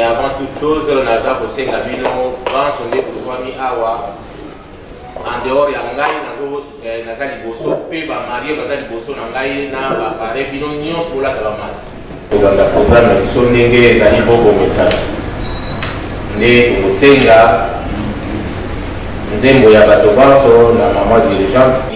avant toute chose, naza kosenga bino banso nde kozwami awa en dehors ya ngai naza liboso mpe bamarie baza liboso na ngai na bapare bino nyonso bolaka bamasi kolanda programme na biso ndenge ezali bobomesa nde tokosenga nzembo ya bato banso na mama dirigeante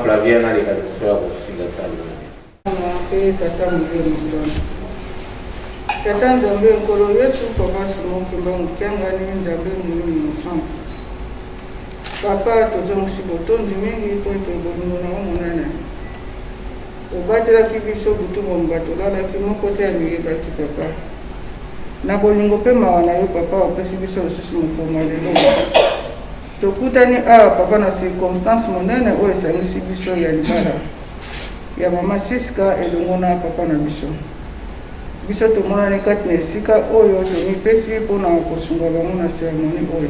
Flaviana de Cadusoa kusinga sana. Tata mbele sana. Tata ndombe nkolo Yesu papa Simon kimba mukanga ni nzambe muri musana. Papa tozo musiboto ndimingi ko tobomuna na munana. Obatela kibiso butumo mbatola la kimoko te amiye baki papa. Na bolingo pe mawana yo papa opesi biso susu mukoma lelo. Tokutani papa na circonstance monene oyo esangisi biso ya libala ya mama Siska elongo na papa na biso biso tomonani kati na esika oyo tomipesi mpona kosunga bango na seremoni oyo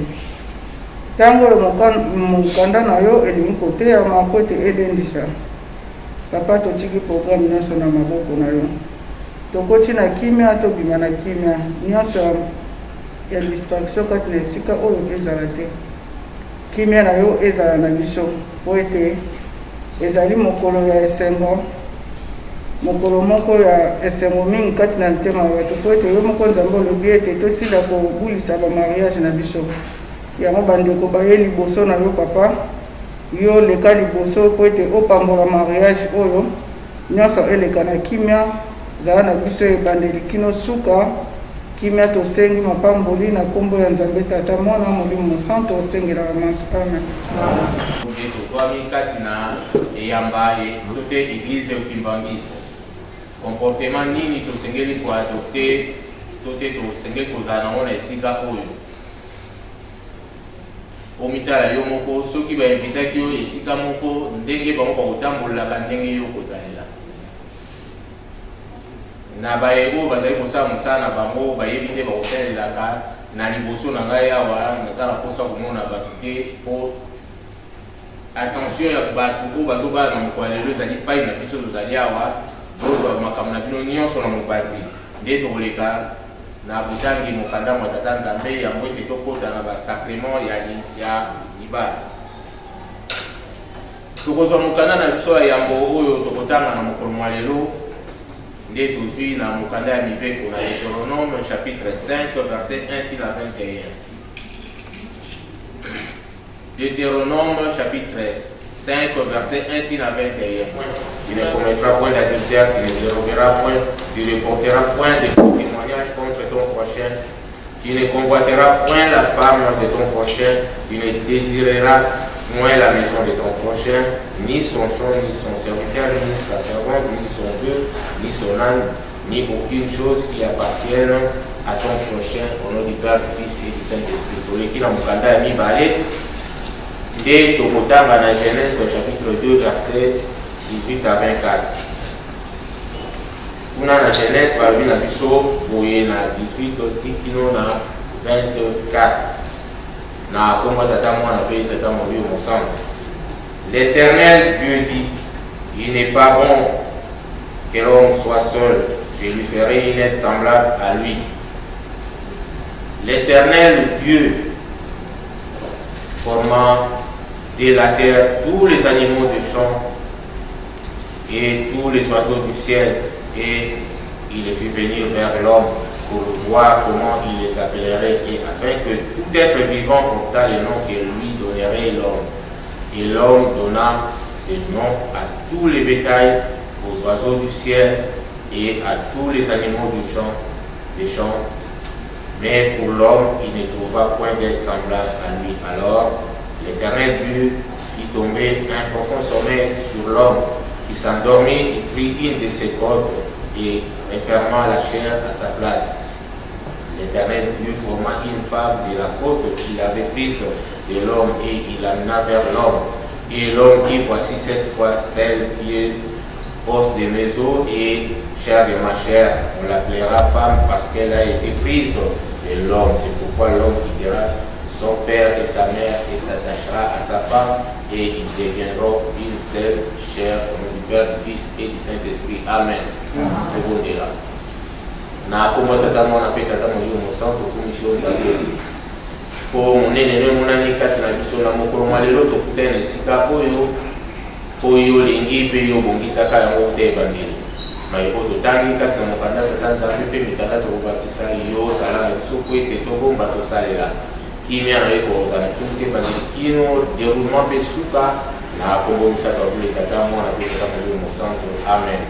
ntango oyo mokanda na yo elingi koteyama po ete elendisa papa totiki programme nyonso na maboko na yo tokoti na kimia tobima na kimia nyonso ya distraction kati na esika oyo ezala te kimia na yo ezala na biso po ete ezali mokolo ya esengo mokolo moko ya esengo mingi kati na ntema bato po ete yo moko nzambe olobi ete tosila kobulisa bamariage na biso yango bandeko baye liboso na yo papa yo leka liboso po ete opambola mariage oyo nyonso eleka na kimia zala na biso ebandeli kino suka kimia tosengi mapamboli na kombo ya nzambe tata mwana molimo santo osengela maso amen. Tozwami kati na eyamba tote eglise okimbangiste comportement nini tosengeli koadopte tote tosengeli kozala nango na esika oyo omitala yo moko soki bainvitaki yo esika moko ndenge bango bakotambolelaka ndenge yo kozalela na baye oyo bazali kosala mosala na bango bayebi nde bakosalelaka na liboso na ngai awa nazala mposa komona bato te mpo attention ya bato oyo bazobala na mokolo lelo ezali pai na biso tozali awa bozwa makambo na bino nyonso na mobati nde tokoleka na botangi mokanda mwa tata nzambe yango ete tokota na basacrement ya libala tokozwa mokanda na biso ya yambo oyo tokotanga na mokolo mwa lelo nde tozwi na mokanda ya mibeko na Deutéronome chapitre 5 verset 1 à 21. Deutéronome chapitre 5 verset 1 à 21. Tu ne commettras point d'adultère, tu ne déroberas point, tu ne porteras point de faux témoignages contre ton prochain, tu ne convoiteras point la femme de ton prochain, tu ne désireras point la maison de ton prochain, ni son champ, ni son serviteur, ni sa servante, ni son bœuf, ni son âne, ni aucune chose qui appartienne à ton prochain, au nom du Père, du Fils et du Saint-Esprit. Toleki na mokanda ya mibale nde tokotanga na Genèse chapitre 2 verset 18 à 24. Kuna na Genèse balobi na biso boye na 18 tikino na 24. Na kombo tata mwana pe tata molimo centre. L'Éternel Dieu dit: Il n'est pas bon que l'homme soit seul. Je lui ferai une aide semblable à lui. L'Éternel Dieu forma de la terre tous les animaux du champ et tous les oiseaux du ciel, et il les fit venir vers l'homme pour voir comment il les appellerait, et afin que tout être vivant portât le nom que lui donnerait l'homme. Et l'homme donna des noms à tous les bétails, aux oiseaux du ciel et à tous les animaux des champs. Mais pour l'homme, il ne trouva point d'être semblable à lui. Alors l'Éternel Dieu fit tomber un profond sommeil sur l'homme, qui s'endormit et prit une de ses côtes et referma la chair à sa place. L'Éternel Dieu forma une femme de la côte qu'il avait prise de l'homme et il l'amena vers l'homme. Et l'homme dit, voici cette fois celle qui est os de mes os et chair de ma chair. On l'appellera femme parce qu'elle a été prise de l'homme. C'est pourquoi l'homme quittera son père et sa mère et s'attachera à sa femme et ils deviendront une seule chair au nom du Père, du Fils et du Saint-Esprit. Amen. Na kuma tata mwana pe tata moyo mosanto kumisho nzambe po monene ne monani kati na biso na mokolo malelo tokutana esika oyo lingi pe yo bongisaka yango te ebandeli maiko totangi kati na mokanda tata nzambe pe mikanda tokobakisa yo sala na biso po ete tobomba tosalela kimia na ye kozala na biso te bandeli kino déroulement mpe suka na kombomisaka bule tata mwana pe tata moyo mosanto. Amen.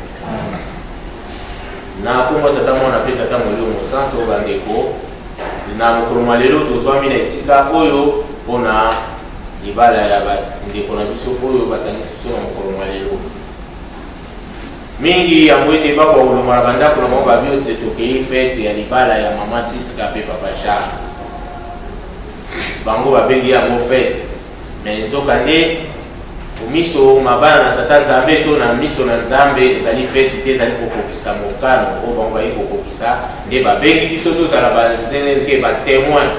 Na kombo tata mwana pe tata moyo mosanto bandeko na mokolo malelo tozwami na esika oyo mpona libala ya bandeko na biso oyo basangisi biso na mokolo malelo mingi yango ete bakwa kolonga na bandako na bango babi ote tokei fete ya libala ya mama Siska pe papa Charles, bango babengi yango fete me nzoka nde miso mabana na tata nzambe to na miso na nzambe ezali feti te ezali kokokisa mokano oyo bango bayi kokokisa nde babengi biso tozala banzeneke batémoin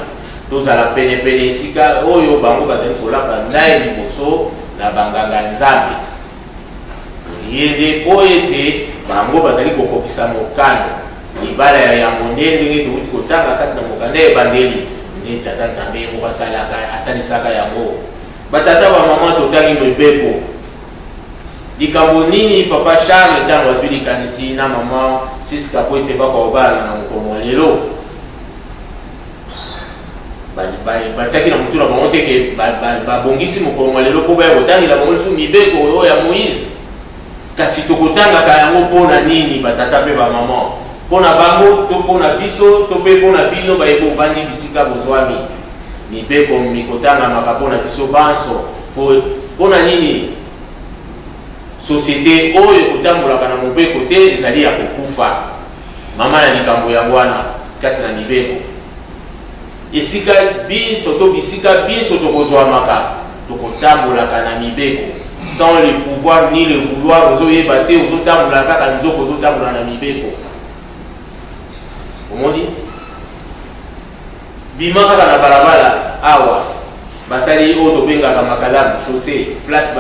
tozala penepene esika oyo bango bazali kolapa ndaye liboso na banganga ya nzambe ye nde po ete bango bazali kokokisa mokano libala ya yango nde ndenge tokoti kotanga kati na mokanda ebandeli nde tata nzambe yango asalisaka yango. Batata ba mama totangi mebeko likambo nini papa Charles ntango azwi likanisi na mama Siska po ete bakobala na mokolo lelo batiaki na mutu na bango teke babongisi mokolo lelo po baya kotangela bango lisu mibeko oyo ya Moïse, kasi tokotangaka yango mpona nini batata mpe bamama mpona bango to mpona biso to mpe mpona bino bayeba ovandi bisika bozwami mibeko mikotangamaka mpona biso banso mpona nini société oyo kotambolaka na mobeko te ezali ya kokufa mama na likambo yango wana kati na mibeko esika biso to bisika biso tokozwamaka tokotambolaka na mibeko sans le pouvoir ni le vouloir ozoyeba te ozotambola kaka nzoko ozotambola na mibeko omoni bima kaka na balabala awa basali oyo tobengaka makalamu chaussée place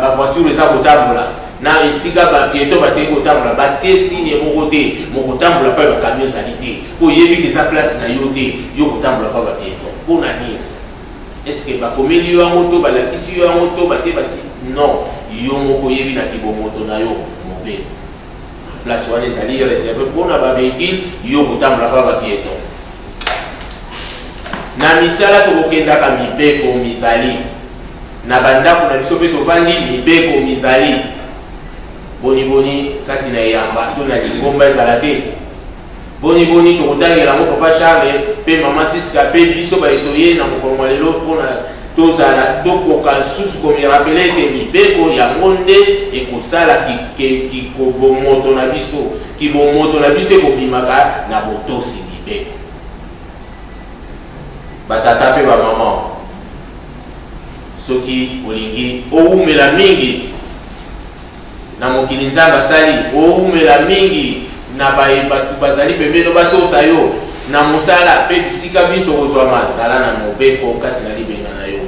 bavoiture eza kotambola na esika bapieto basili kotambola batie signe moko te mokotambola mpe bakamio ezali te po oyebi eza place na yo te yo kotambola mpe bapieto mpona nini eske bakomeli yo yango to balakisi yo yango to batie basi non yo moko oyebi na kibomoto na yo mobeko place wana ezali réserve mpona bavéhicule yo kotambola mpe bapieto. Na misala tokokendaka mibeko mizali na bandako na biso mpe tovandi mibeko mizali boniboni kati na eyamba to na lingomba ezala te boniboni tokotangela yango papa Charles mpe mama Siska mpe biso baetoye na mokolo lelo mpona tozala tokoka susu komirapele ete mibeko yango nde ekosala kibomoto na biso ekobimaka na botosi mibeko. Batata pe ba mama soki olingi oumela mingi na mokili nzambe asali oumela mingi na batu bazali pembeni batosa yo na mosala pe bisika biso kozwama zala na mobeko kati na libenga na yo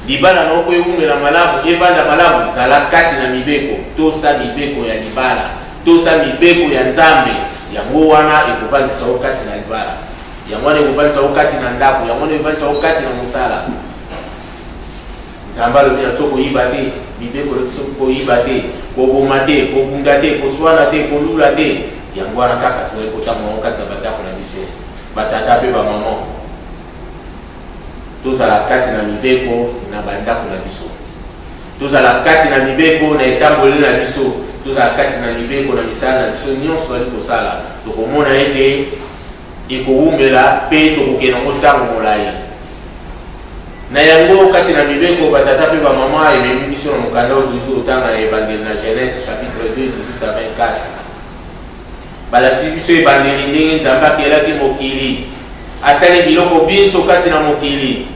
libala na oko eumela malamu evanda malamu zala kati na mibeko tosa mibeko ya libala tosa mibeko ya nzambe yango wana ekovandisa o kati na libala yango wana ekovandisa o kati na ndako yango wana ekovandisa o kati na mosala nzambe alobi na so koyiba te mibeko so koyiba te koboma te kobunda te koswana te kolula te yango wana kaka toekotama kati na bandako na biso batata mpe bamama tozala kati na mibeko na bandako na biso tozala kati na mibeko na etamboli na biso tozala kati na mibeko na misala na biso nyonso ali kosala tokomona ete ekowumela mpe tokokenda ngo ntango molai na yango kati na mibeko batata mpe bamama ememi biso na mokanda oyo tozi otanga na ebandeli na Genèse chapitre 2 18-24 balakisi biso ebandeli ndenge nzambe akelaki mokili asali biloko biso kati na mokili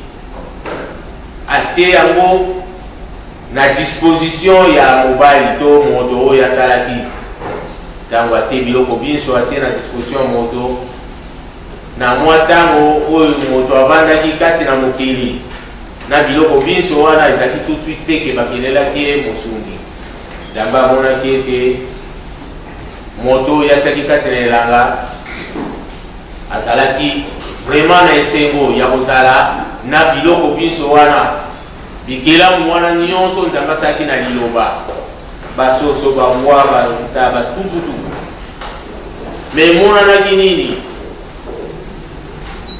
atie yango na disposition ya mobali to moto oyo asalaki ntango atie biloko biso atie na disposition ya moto na mwa ntango oyo moto avandaki kati na mokili na biloko biso wana ezalaki tutwi teke bakelelaki ye mosungi nzambe amonaki ete moto oyo atiaki kati na elanga azalaki vraiment na esengo ya kozala na biloko biso wana bikelamu wana nyonso nzambe asalaki na liloba basoso bambwa batututu me emonanaki nini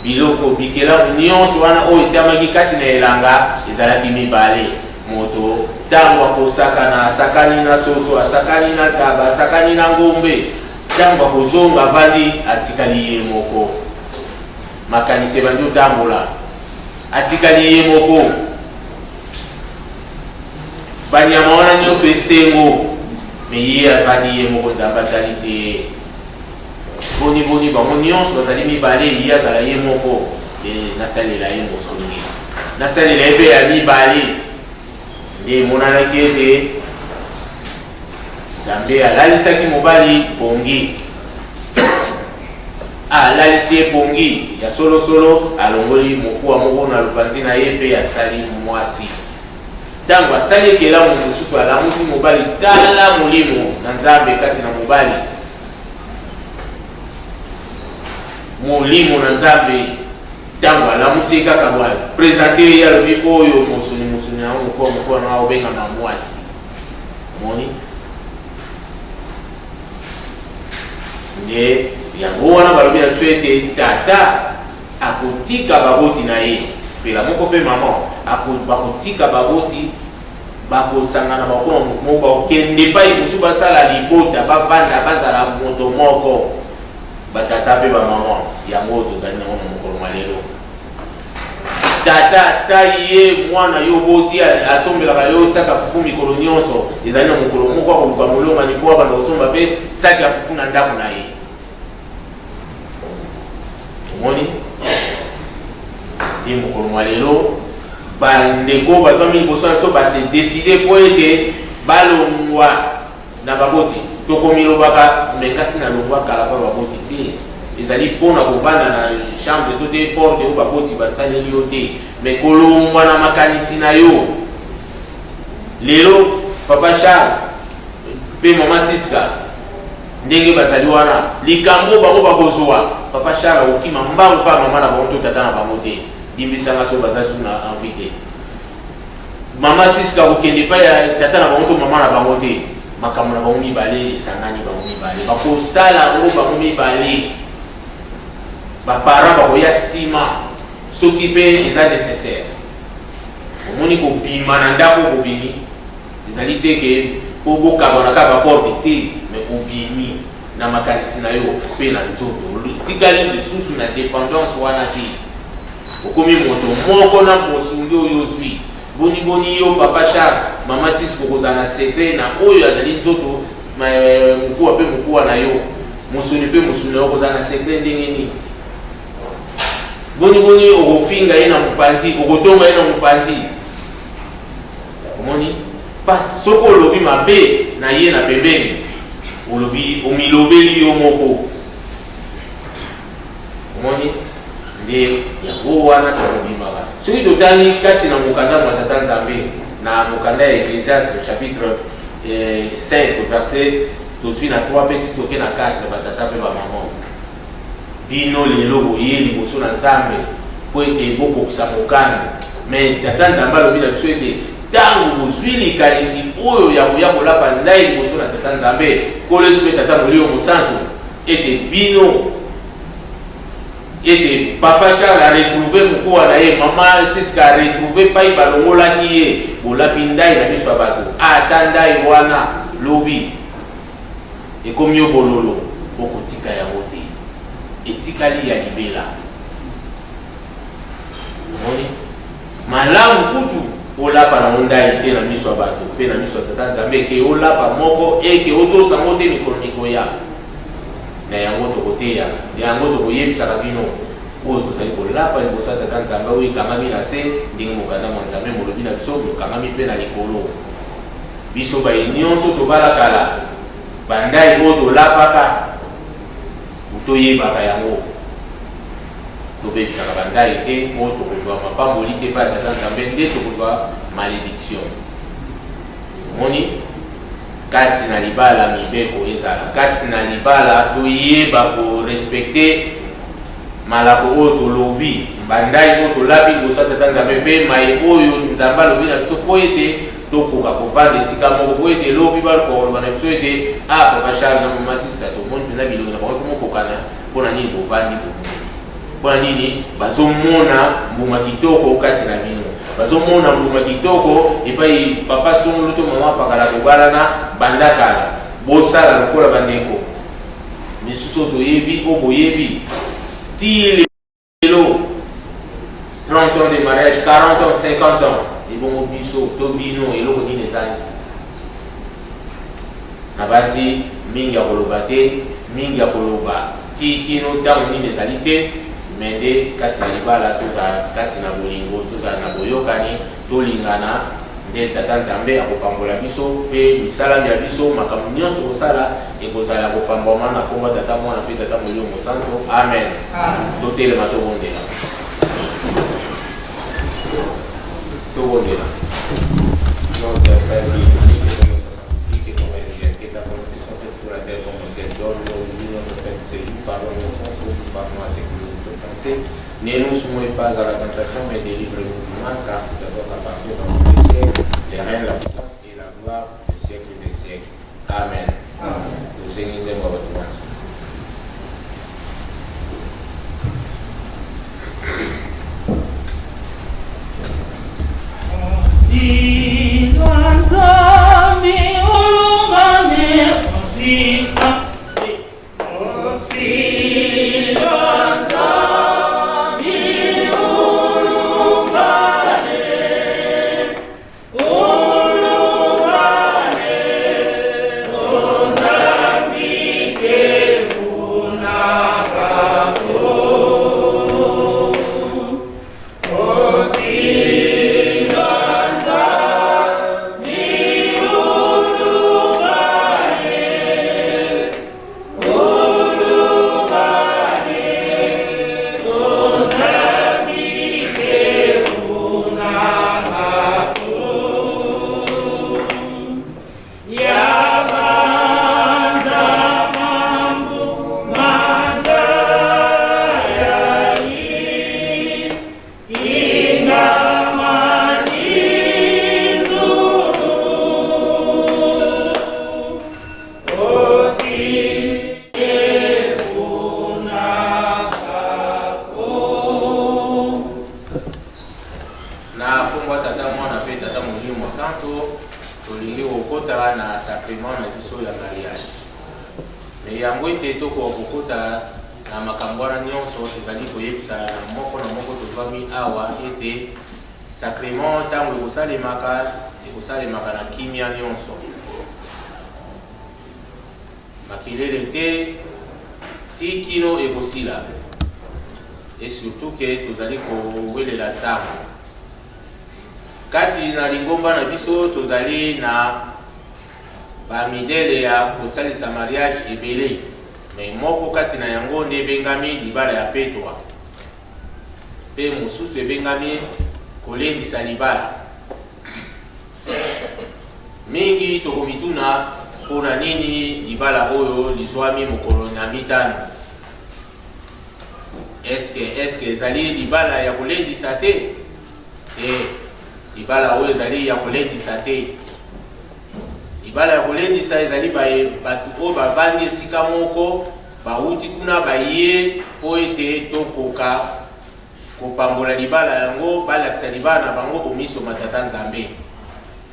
biloko bikelamu nyonso wana oyo etiamaki kati na elanga ezalaki mibale moto ntango akosakana asakani na soso asakani na taba asakani na ngombe ntango akozonga avandi atikali ye moko makanisi ebandi otambola atikali ye moko banyama wana nyonso esengo me ye avandi ye moko nzambe atali te boni bango nyonso bazali mibale ye azala ye moko nasalela ye mosungi nasalela ye mpe ya mibale nde emonanaki ete nzambe alalisaki mobali pongi alalisi ye pongi ya solosolo alongoli mokuwa moko na lupanzi na ye mpe asali mwasi ntango asali ekelamu mosusu alamusi mobali tala molimo na nzambe kati na mobali molimo na nzambe ntango alamusi kaka bwa présente ye alobi oyo mosuni yango mokuwa na obengama mwasi moni nde yango wana balobi na biso ete tata akotika baboti na ye mpela moko mpe mama bakotika baboti bakosangana bakoma moko bakokende epai mosusu basala libota bavanda bazala moto moko batata mpe bamama yango oyo tozali nango na mokolo mwa lelo tata atai ye mwana yo boti asombelaka yo saki ya fufu mikolo nyonso ezali na mokolo moko akoluka molongani mpo abanda kosomba mpe saki ya fufu na ndako na ye omoni nde mokolo mwa lelo bandeko bazwami liboso na biso base deside mpo ete balongwa na baboti tokomilobaka mengasi na longwa kala mpa baboti te ezali mpona kovanda na chambre to te porte oyo baboti basaleli yo te me kolongwa na makanisi na yo lelo papa Charles mpe mama Siska ndenge bazali wana likambo bango bakozwa papa Charles okima mbango mpa mama na bango to tata na bango te bimbisanga so baza su na envie te mama Siska kokende epai ya tata na bango to mama na bango te makambo na bango mibale esangani bango mibale bakosala yango bango mibale baparent bakoya nsima soki mpe eza nécessaire omoni kobima na ndako kobimi ezali te ke po bokabana kaka baporte te me obimi na makanisi na yo mpe na nzoto tikali lisusu na dépendance wana te okomi moto moko na mosungi oyo ozwi boni yo papa Charles mama Siska okozala na secret na oyo azali nzoto mokuwa mpe mokuwa na yo mosuni mpe mosuni na yo okozala na secret ndenge nini boni okofinga ye na mopanzi okotonga ye na mopanzi omoni pasi soki olobi mabe na ye na pembeni olobi omilobeli yo moko omoni nde yango wana tokobimaka soki totali kati na mokanda mwa tata nzambe na mokanda ya Ecclésiaste chapitre 5 verset tozwi na 3 mpe titoke na 4 batata mpe bamama bino lelo boye liboso na nzambe po ete bokokisa mokanda me tata nzambe alobi na biso ete ntango bozwi likanisi oyo ya koya kolapa ndai liboso na tata nzambe koleso mpe tata molio mosantu ete bino ete papa Charles a retrouvé mokowa na ye mama Siska a retrouvé pai balongolaki ye bolapi ndai na biso ya bato ata ndai wana lobi ekomi yo bololo okotika yango te etikali ya libela omoni malamu kutu olapa na ndai te na miso ya bato mpe na miso ya tata nzambe eke olapa moko eke otosango te mikolo mikoya na yango tokoteya yango tokoyebisaka bino oyo tozali kolapa liboso ya tata nzambe oyo ekangami na se ndenge mokanda mwa nzambe molobi na biso okangami mpe na likolo biso baye nyonso tobalakala bandai oyo tolapaka toyebaka yango tobebisaka bandai te oyo tokozwa mapamboli te pa tata nzambe nde tokozwa malédiction omoni kati na libala mibeko ezala kati na libala toyeba korespecte malako oyo tolobi bandai oyo tolabi liboso ya tata nzambe mpe mai oyo nzambe alobi na biso po ete tokoka kovanda esika moko po ete elobi balokoloba na biso ete papa Charles na mama Siska tomoni mpena bilongi na bango komokokana mpo na nini bovandi mpo na nini bazomona mbuma kitoko kati na bino bazomona mbuma kitoko epai papa songolo to mama pakala kobalana bandakala bosala lokola bandeko misusu toyebi o boyebi ti lelo 30 ans de mariage 40 ans 50 ans ebongo biso to bino eloko nini ezali nabati mingi ya koloba te mingi ya koloba ti kino ntango nini ezali te me nde kati na libala tozala kati na bolingo tozala na boyokani tolingana nde tata nzambe akopambola biso mpe misalami ya biso makambo nyonso kosala ekozala kopambwama na kombo tata mwana mpe tata molio mosantu amen totelema tobondela tobondela notre Père qui es aux cieux, que ton nom soit sanctifié, que ton règne vienne, que ta volonté soit faite sur la terre comme au ciel. Donne-nous aujourd'hui notre pain de ce jour, pardonne-nous nos offenses, nous pardonnons à ceux qui nous ont offensés. Ne nous soumets pas à la tentation, mais délivre-nous du mal, car c'est à toi qu'appartient dans tous les siècles, les règnes, la puissance et la gloire des siècles des siècles. Amen. Le Seigneur est mort votre grâce. Et surtout que tozali kowelela ntango kati na lingomba na biso tozali na bamidele ya kosalisa mariage ebele me moko kati na yango nde ebengami libala ya petwa mpe mosusu ebengami kolendisa libala. Mingi tokomituna pona nini libala oyo lizwami mokolo na mitano. Eske ezali libala ya kolendisa te? Libala oyo ezali ya kolendisa te. Libala ya kolendisa ezali batu oyo bavandi esika moko bauti kuna baye po ete tokoka kopambola libala yango balakisa libala na bango omiso matata Nzambe.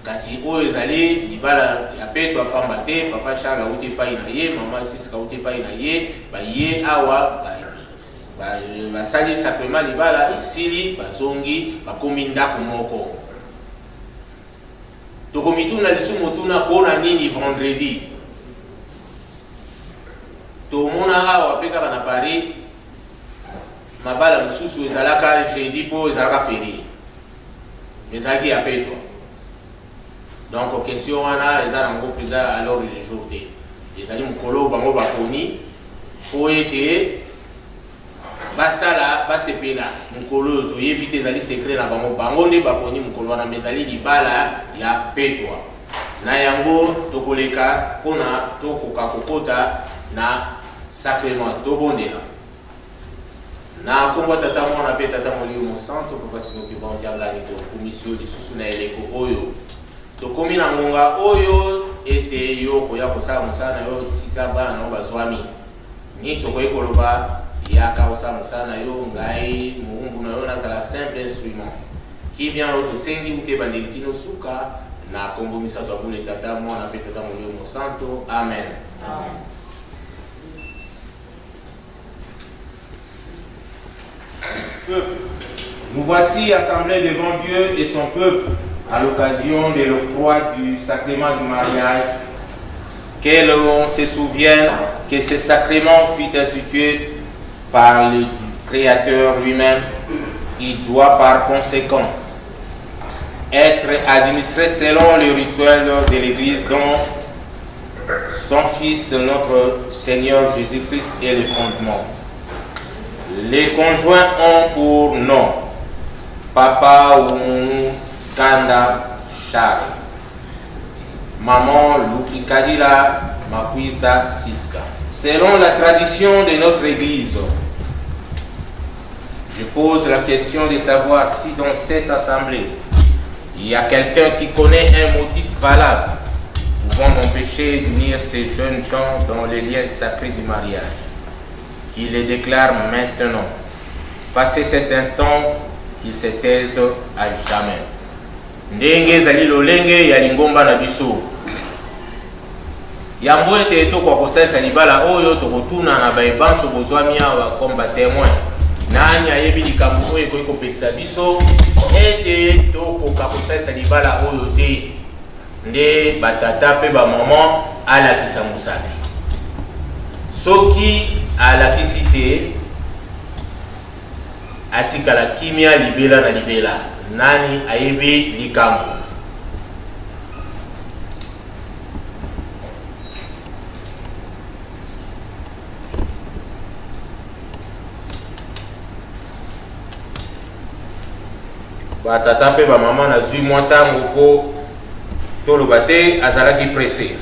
Kasi oyo ezali libala ya petwa pamba te, papa Charles auti epai na ye, mama Siska auti epai na ye, baye awa basali sacrement libala esili bazongi bakomi ndako moko. Tokomituna lisumu tuna pona nini vendredi. Tomona awa pe kaka na Paris mabala mususu ezalaka jeudi po ezalaka férié. Ezalaki ya petwa. Donc question wana eza nango mpenza alors le jour te. Ezali mokolo bango baponi po ete basala basepela mokolo oyo toyebi te ezali secret na bango bango nde baponi mokolo wana ezali libala ya petwa. Na yango tokoleka mpona tokoka kokota na sacrement tobondela. Na kombo tata mwana pe tata molimo santo papa sinoki banjangani to komisio lisusu na eleko oyo tokomi na ngonga oyo ete yo koya kosala mosala na yo esika bana no bazwami ni tokoyi koloba yaka kosala mosala na yo ngai muungu na yo nazala simple instrument kimia oyo tosengi ute bandeli kino suka na kombo misato abule tata mwana pe tata molimo santo amen. Nous voici assemblés devant Dieu et son peuple à l'occasion de l'octroi du sacrement du mariage. Que l'on se souvienne que ce sacrement fut institué par le Créateur lui-même. Il doit par conséquent être administré selon le rituel de l'Église dont son Fils, notre Seigneur Jésus-Christ, est le fondement. Les conjoints ont pour nom Papa ou Kanda Charles, Maman Lukikadila Makwisa Siska. Selon la tradition de notre Église, je pose la question de savoir si dans cette assemblée, il y a quelqu'un qui connaît un motif valable pouvant m'empêcher d'unir ces jeunes gens dans les liens sacrés du mariage. Il les déclare maintenant. Passé cet instant, qu'ils se taisent à jamais. Ndenge zali lolenge ya lingomba na biso. Yambo ete toko kosalisa libala oyo tokotuna na baebanso bozwami awa comme témoin. Nani ayebi likambo oyo ekoki kopekisa biso ete tokoka kosalisa libala oyo te. Nde batata pe bamama alakisa mosali. Soki alakisi te atikala kimia libela na libela. Nani ayebi likambo? Batata pe bamama na zwi mwa ntango po toloba te azalaki pressé.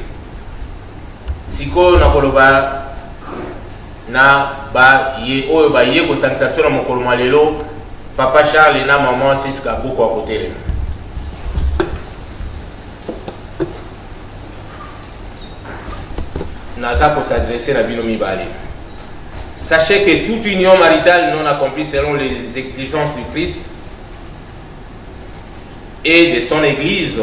Sikoyo nakoloba na ba ye oyo ba ye kosangisa biso na mokolo mwa lelo Papa Charles na Maman Siska boko à côté. Naza pour s'adresser à bino mibale. Sachez que toute union maritale non accomplie selon les exigences du Christ et de son Église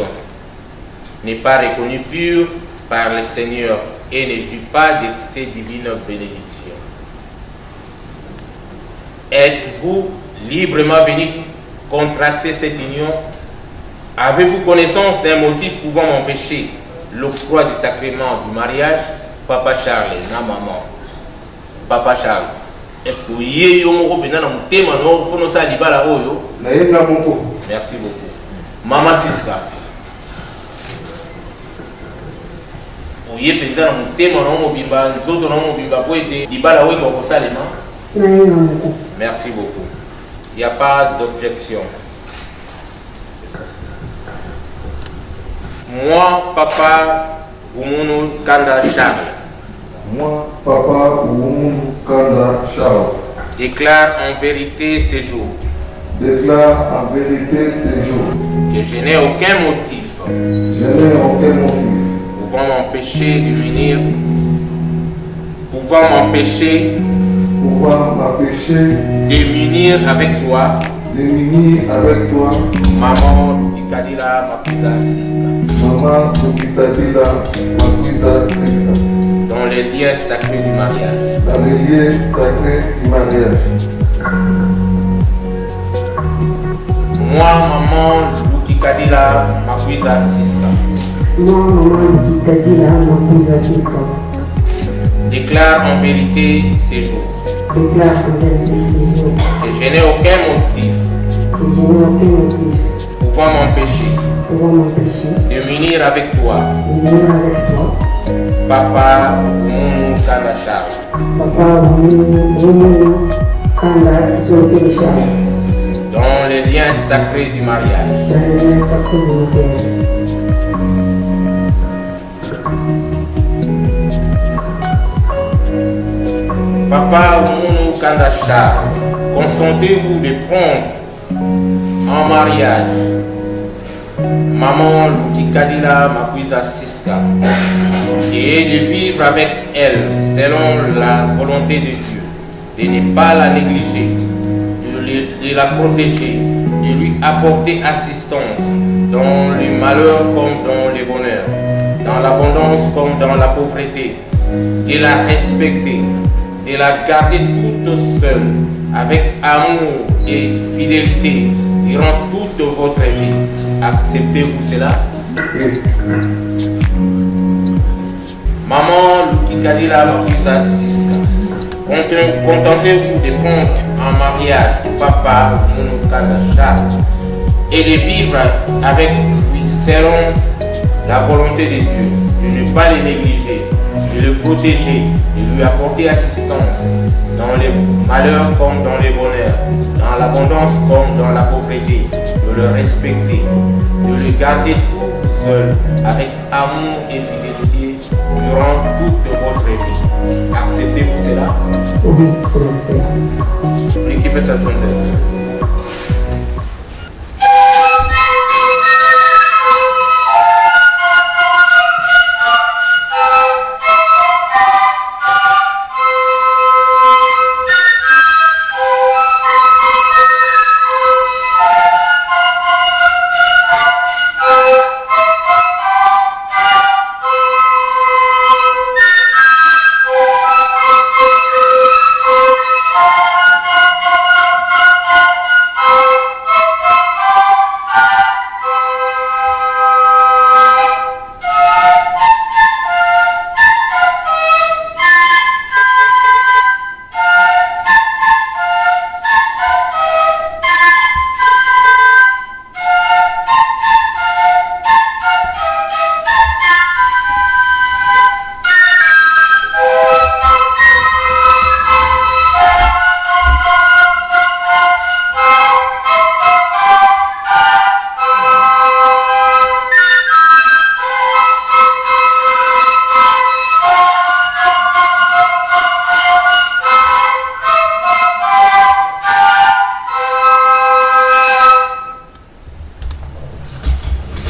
n'est pas reconnue pure par le Seigneur et ne jouit pas de ses divines bénédictions. Êtes-vous librement venu contracter cette union? Avez-vous connaissance d'un motif pouvant m'empêcher l'octroi du sacrement du mariage? Papa Charles, na maman. Papa Charles, est-ce que vous y avez un thème pour nous faire libala oyo? Merci beaucoup. Maman Siska. Vous y avez un thème pour nous libala oyo pour salima? Merci beaucoup. Il n'y a pas d'objection. Moi, Papa Oumounou Kanda Charles, Moi, Papa Oumounou Kanda Charles, déclare en vérité ces jours déclare en vérité ces jours que je n'ai aucun motif je n'ai aucun motif pouvant m'empêcher de m'unir avec toi, de m'unir avec toi, Maman Lukikadila Makuza Siska, Maman Lukikadila Makuza Siska, dans les liens sacrés du mariage. dans les liens sacrés du mariage. Moi, Maman Lukikadila Makuza Siska, Moi, Maman Lukikadila Makuza Siska, déclare en vérité ces jours déclare en vérité ces jours que je n'ai aucun motif que je n'ai aucun motif pouvant m'empêcher de m'unir avec toi, de m'unir avec toi, Papa Oumounou Kanda Charles, Papa Oumounou Kanda Charles, dans les liens sacrés du mariage. dans les liens sacrés du mariage. Papa Oumounou Kanda Charles, consentez-vous de prendre en mariage Maman Lukikadila Makuza Siska et de vivre avec elle selon la volonté de Dieu, de ne pas la négliger, de la protéger, de lui apporter assistance dans le malheur comme dans le bonheur, dans l'abondance comme dans la pauvreté, de la respecter, de la garder toute seule, avec amour et fidélité durant toute votre vie. Acceptez-vous cela? Oui. Maman Lukikadila Makuza Siska, contentez-vous de prendre en mariage Papa Oumounou Kanda Charles et de vivre avec lui selon la volonté de Dieu, de ne pas le négliger, de le protéger, de lui apporter assistance dans les malheurs comme dans les bonheurs, dans l'abondance comme dans la pauvreté, de le respecter, de le garder tout seul avec amour et fidélité durant toute votre vie. Acceptez-vous cela? Oui, c'est L'équipe est certaine.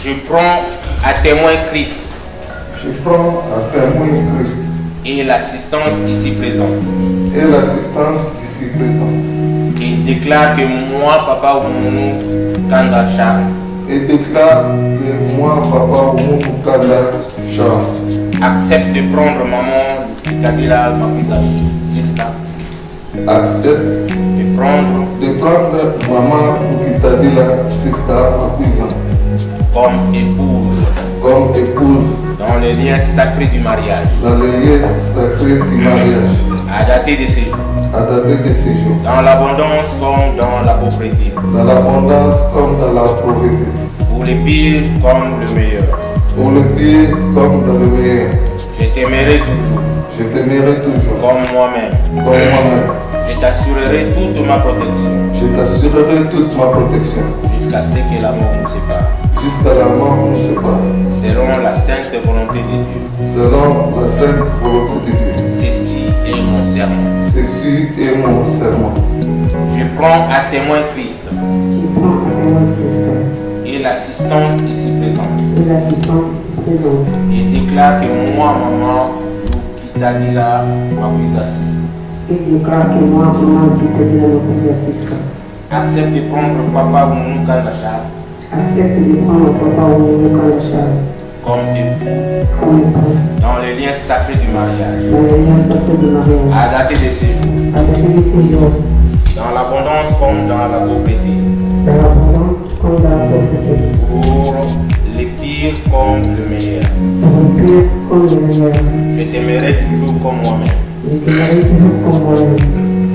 Je prends à témoin Christ Je prends à témoin Christ et l'assistance ici présente et l'assistance d'ici présent et déclare que moi, Papa Oumounou Kanda Charles, et déclare que moi, Papa Oumounou Kanda Charles, accepte de prendre Maman Lukikadila Makuza Siska, accepte de prendre Maman Lukikadila Siska Makuza comme épouse dans les liens sacrés du mariage, dans les liens sacrés du mariage, à dater de ces jours, à dater de ces jours, dans l'abondance comme dans la pauvreté, dans l'abondance comme dans la pauvreté, pour le pire comme le meilleur. pour le pire comme dans le meilleur. Je t'aimerai toujours Je t'aimerai toujours comme moi-même. comme moi-même. Je t'assurerai toute ma protection Je t'assurerai toute ma protection jusqu'à ce que la mort nous sépare. jusqu'à la mort nous sépare. Selon la sainte volonté de Dieu. Selon la sainte volonté de Dieu. Ceci est mon serment. Ceci est mon serment. Je prends à témoin Christ. Je prends à témoin Christ. Et l'assistance ici présente. Et l'assistance ici présente. Et déclare que moi, maman, Lukitadila Mabuizassis. Et déclare que moi, maman, Lukitadila Mabuizassis. Accepte de prendre papa Mounou Kandachar. Accepte de prendre papa Mounou Kandachar. Comme époux. Comme époux. Dans les liens sacrés du mariage. Dans les liens sacrés du mariage. À dater de ces jours. À dater de ces jours. Dans l'abondance comme dans la pauvreté. Dans l'abondance comme dans la pauvreté. Pour les pires comme le meilleur. Pour le pire comme le meilleur. Je t'aimerai toujours comme moi-même. Je t'aimerai toujours comme moi-même.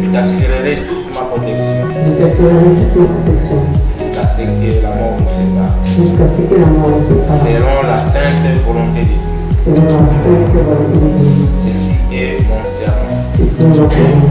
Je t'assurerai toute ma protection. Je t'assurerai toute ma protection. Jusqu'à ce que la mort nous sépare. Jusqu'à ce que la mort nous sépare. Selon la sainte volonté de Dieu. Selon la sainte volonté de Dieu. Ceci est mon serment. Ceci est mon serment.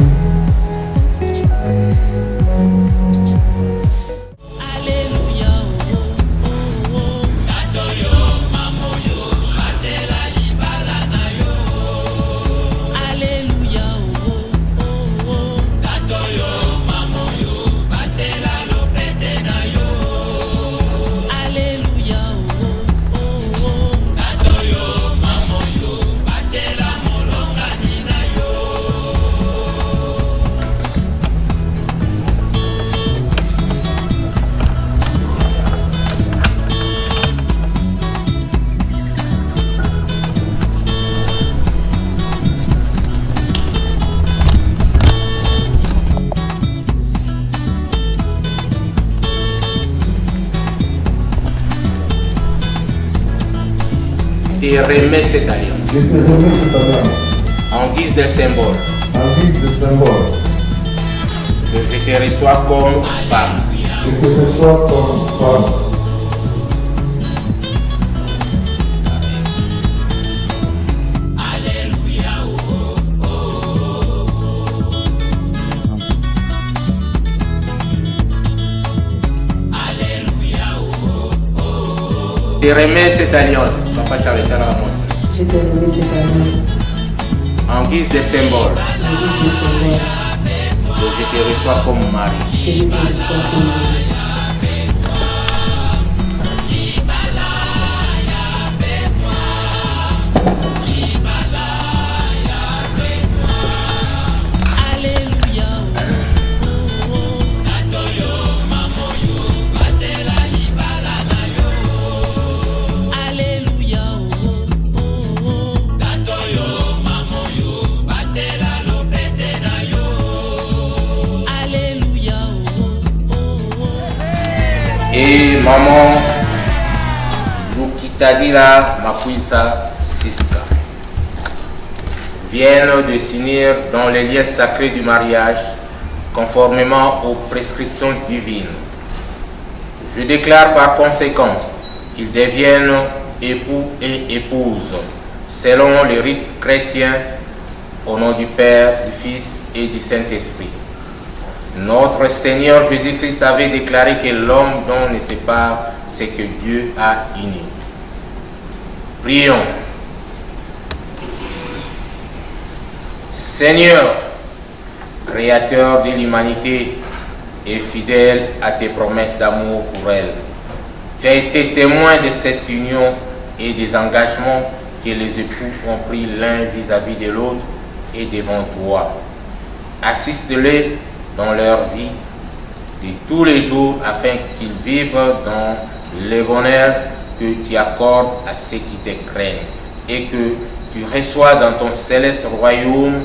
Je te remets cette alliance. Je te remets cette alliance. En guise de symbole. En guise de symbole. Que je te reçois comme femme. Je te reçois comme femme. Je te remets cette alliance. Papa Charletan Ramos. Je te remets cette alliance. En guise de symbole. En guise de symbole. Que je te reçois comme mari. Que je te reçois comme mari. Et maman Lukitadila Mabuizassis viennent de signer dans les liens sacrés du mariage conformément aux prescriptions divines. Je déclare par conséquent qu'ils deviennent époux et épouses selon les rites chrétiens au nom du Père, du Fils et du Saint-Esprit. Notre Seigneur Jésus-Christ avait déclaré que l'homme dont ne sépare ce que Dieu a uni. Prions. Seigneur, Créateur de l'humanité et fidèle à tes promesses d'amour pour elle, tu as été témoin de cette union et des engagements que les époux ont pris l'un vis-à-vis de l'autre et devant toi. Assiste-les dans leur vie de tous les jours afin qu'ils vivent dans le bonheur que tu accordes à ceux qui te craignent et que tu reçois dans ton céleste royaume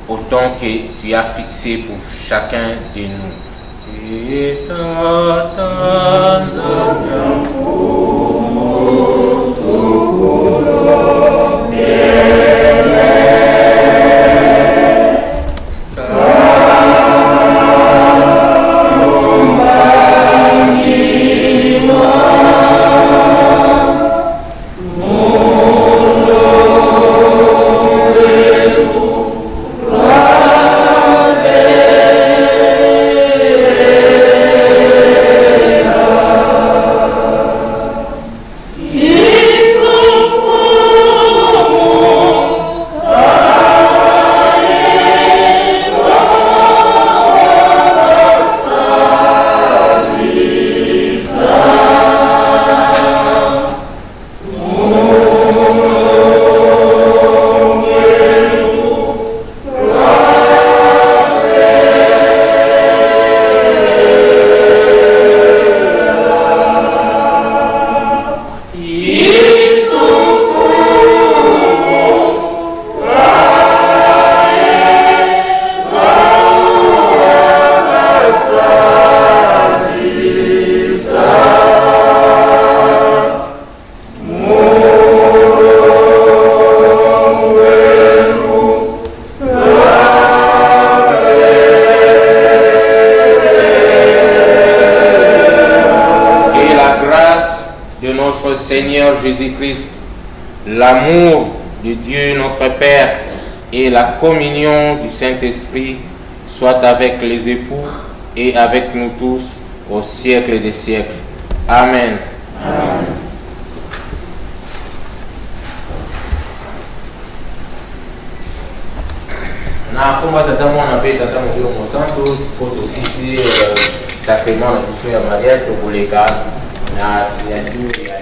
autant que tu as fixé pour chacun de nous. Seigneur Jésus-Christ, l'amour de Dieu notre Père et la communion du Saint-Esprit soient avec les époux et avec nous tous au siècle des siècles. Amen. Amen. Na komba tata mwana pe tata molimo santos po tosisi sacrement na biso ya mariage tokoleka na signature ya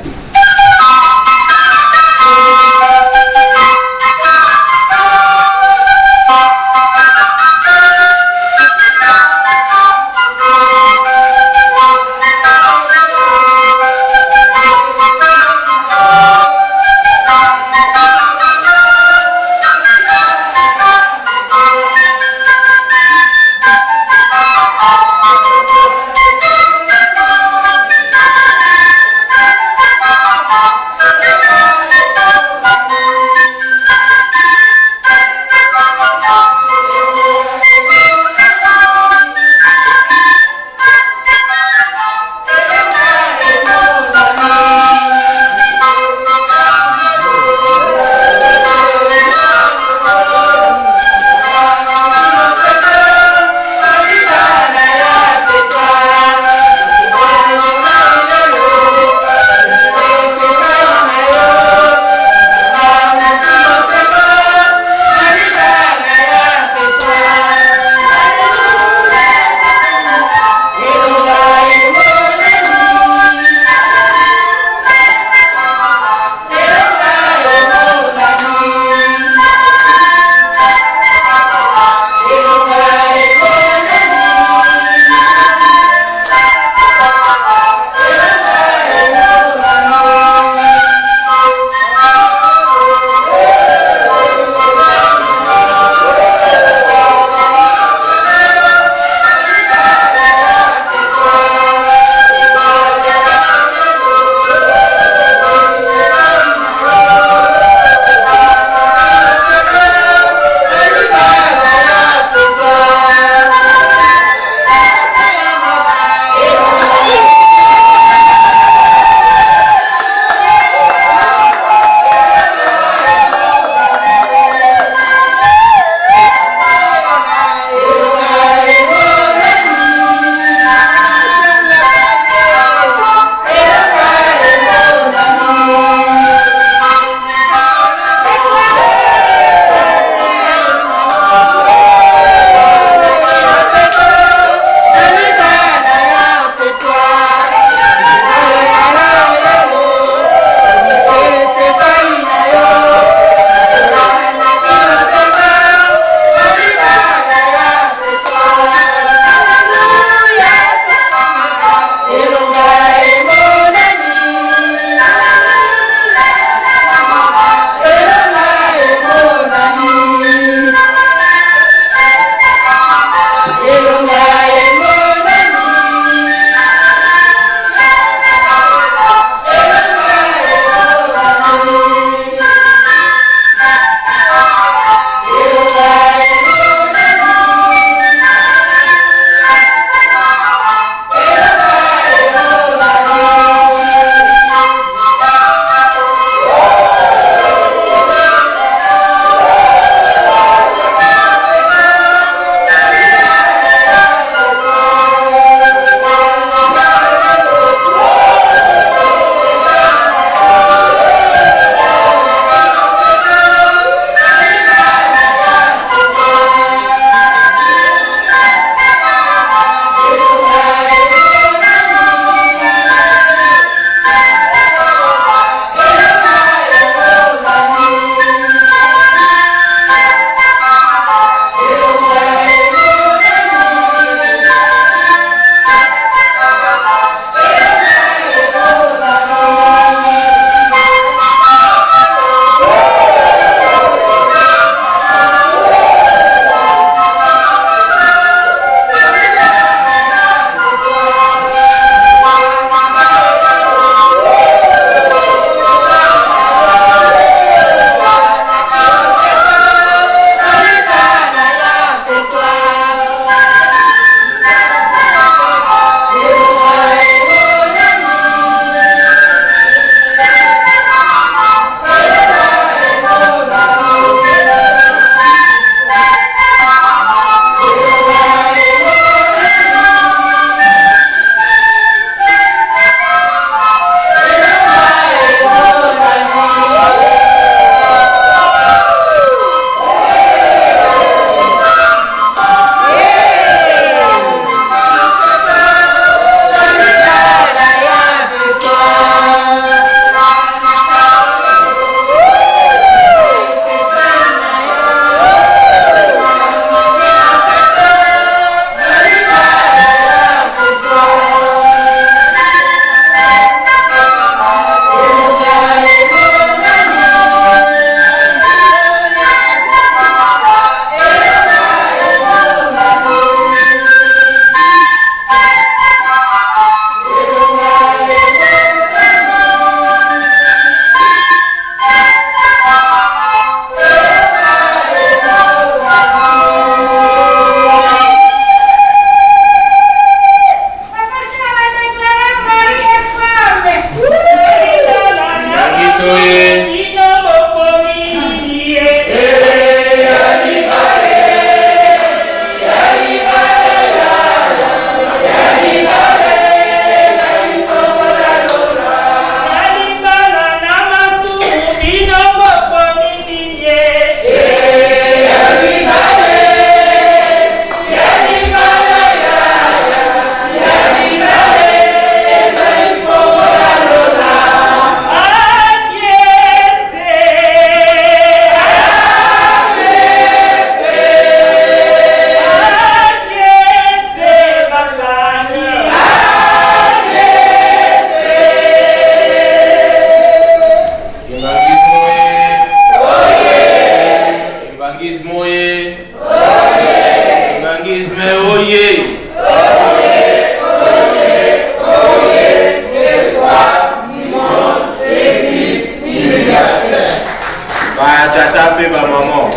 batata pe bamama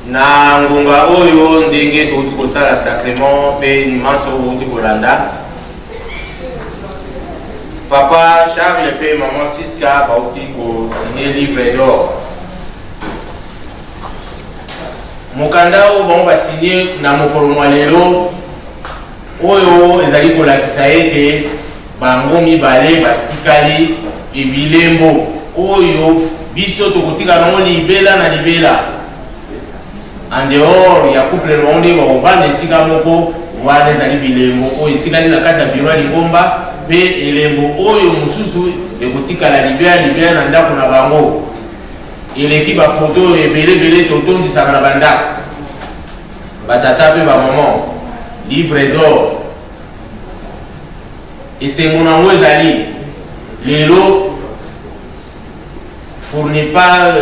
na ngonga oyo ndenge touti kosala sacrement pe maso outi kolanda papa Charles pe maman Siska bauti kosigner livre d'or mokanda oyo bango basigner na mokolo mwa lelo oyo ezali kolakisa ete bango mibale batikali ebilembo oyo biso tokotika nango libela na libela en dehors ya couple bango nde bakovanda esika moko wana ezali bilembo oyo etikali na kati ya biro ya Lingomba pe elembo oyo mosusu ekotikala libela na ndako na bango eleki bafoto ebelebele totondisaka na bandako batata pe bamama livre d'or esengo nango ezali lelo pour ne pas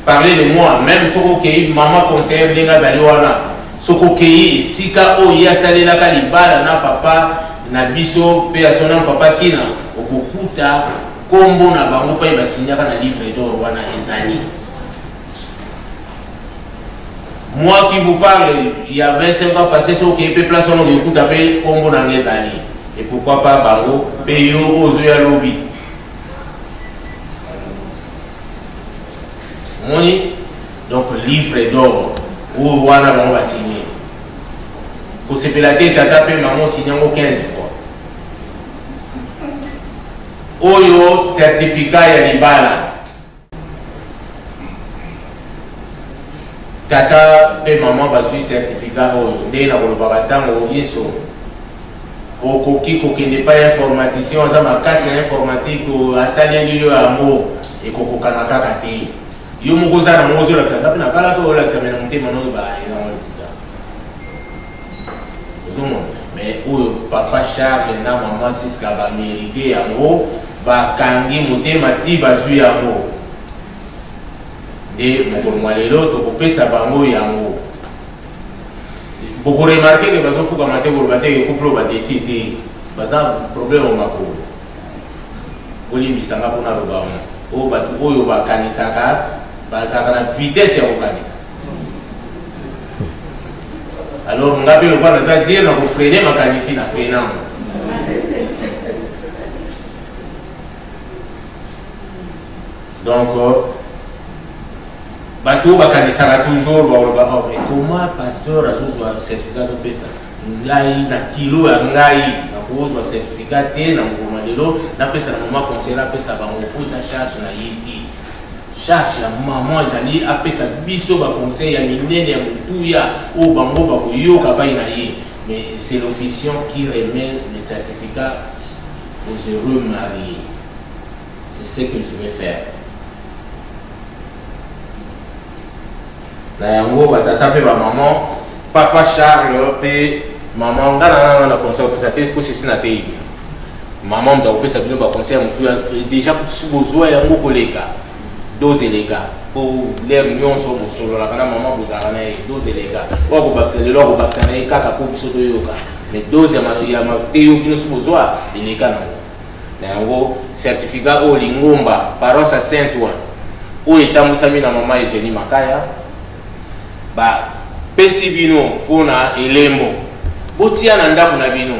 parler de moi même soko kei maman conseillère ndenge azali wana soko kei esika oyo asalelaka libala na papa na biso pe asona papa kina okokuta kombo na bango pe basinyaka na livre d'or wana ezali. Moi qui vous parle, il y a 25 ans passé sur qui peut placer on écoute appel kombo na ngezali et pourquoi pas bango peyo ozo ya lobby. Moni donc livre d'or ou wana bango va signer. Ko sepelate tata pe maman signango 15 fois. Oyo certificat ya libala. Tata pe maman bazui certificat oyo ndenge na kolobaka ntango yeso okoki kokende pa informaticien aza makasi ya informatique asali yo yango ekokokana kaka te yo moko oza nango ozolakisa ngapi na kala to olakisa me na motema no baelangolekuta ozomona mais oyo papa Charles na maman Siska bamérite yango bakangi motema ti bazwi yango nde mokolo mwa lelo tokopesa bango yango bokoremarke ke bazofukama te koloba te ke couple bateti te baza problème makolo olimbisanga mpona lobamo oyo bato oyo bakanisaka bazalaka na vitesse ya kokanisa alors nga mpe lokwa naza dire na kofrene makanisi na frenango donc bato bakanisaka toujours baloba oh mais comment pasteur azozwa certificat azopesa ngai na kilo ya ngai nakozwa certificat te na mokolo lelo napesa na mama conseiller apesa bango po eza charge na ye te charge ya maman ezali apesa biso baconseil ya minene ya motuya oyo bango bakoyoka bai na ye mais c'est l'officiant qui remet le certificat aux heureux mariés. C'est ce que je vais faire. Na yango batata pe ba maman papa Charles pe maman ngana na conseil pour ça te ko sisi na te maman mta ko sa bino ba conseil mutu déjà pour tout besoin yango koleka doze lega pour l'air nyonso bo solo la kana maman bozala na doze lega wa ko bakisa lelo ko bakisa na kaka ko biso to yoka mais doze ya ma te yo bino so besoin ileka na yango certificat o Lingomba paroisse Saint-Ouen o etambusami na maman Eugénie Makaya ba pesi bino pona elembo botia na ndako na bino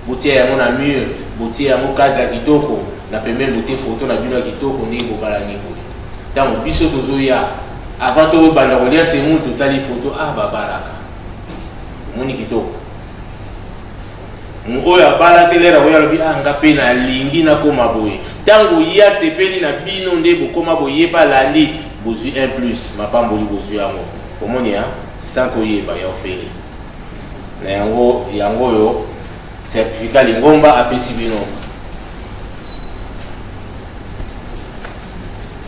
botia yango na mur botia yango cadre kitoko na pembeni botia photo na bino ya kitoko ndenge bokala ngiko donc biso tozoya avant to banda kolia semu totali photo babaraka moni kitoko oyo abala telera oyo alobi nga pe na lingi na koma boye tango ya sepeli na bino nde bokoma boye balandi bozwi 1 plus mapamboli bozwi yango komoni sans koyeba ya ofele na yango yo certificat Lingomba apesi bino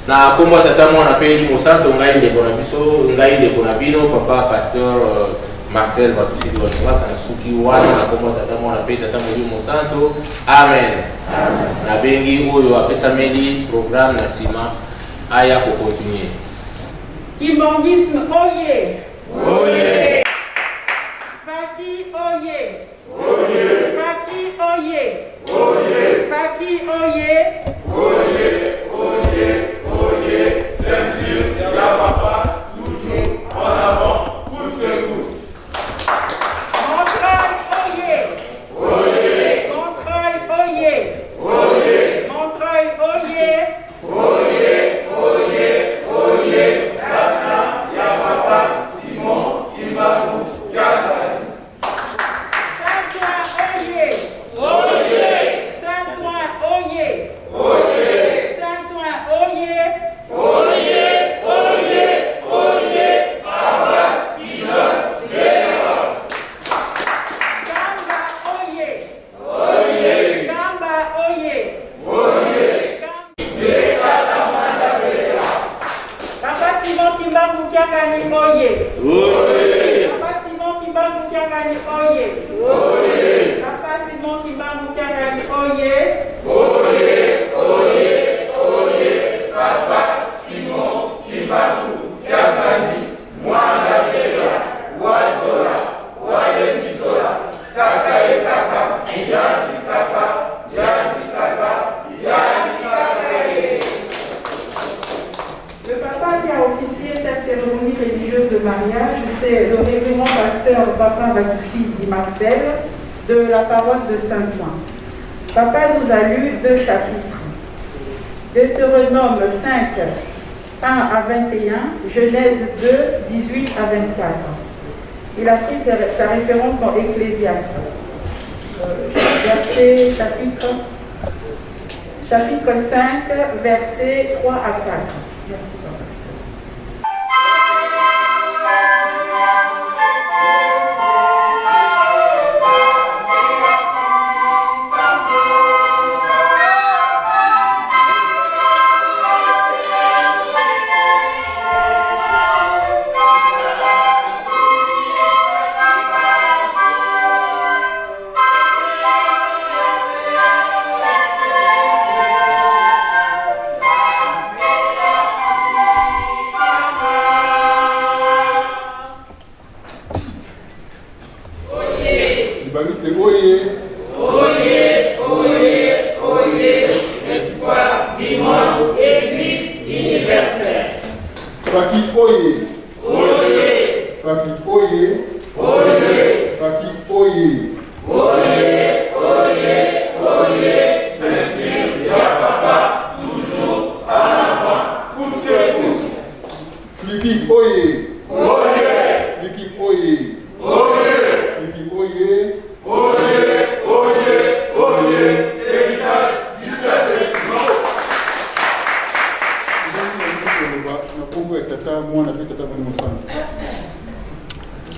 na kombo tata mwana pe li mosanto ngai ndeko na biso ngai ndeko na bino papa pasteur Marcel Batusi de Wanasa suki wana na kombo tata mwana pe tata mo mosanto amen na bengi oyo apesa medi programme na sima aya ko continuer. Kimbongisme, oye! Oye! Faki, oye! Oye! Faki, oye! Oye! Faki, oye! Oye! Oye! Oye! Saint Kimbangu Kiangani Oye. Papa Simon Kimbangu Kiangani Oye. Papa Simon Kimbangu Kiangani Oye. Papa Simon Kimbangu Kiangani Mwana Vera Wazola Wale Mizola Kaka Kaka Yani Kaka Yani Kaka Yani Kaka. Le papa qui a officié cette cérémonie religieuse de mariage, c'est le révérend pasteur Papa Bakissi Di Marcel de la paroisse de Saint-Ouen. Papa nous a lu 2 chapitres. Deutéronome 5, 1 à 21, Genèse 2, 18 à 24. Il a pris sa référence dans Ecclésiaste. Chapitre 5, versets 3 à 4. Merci, papa.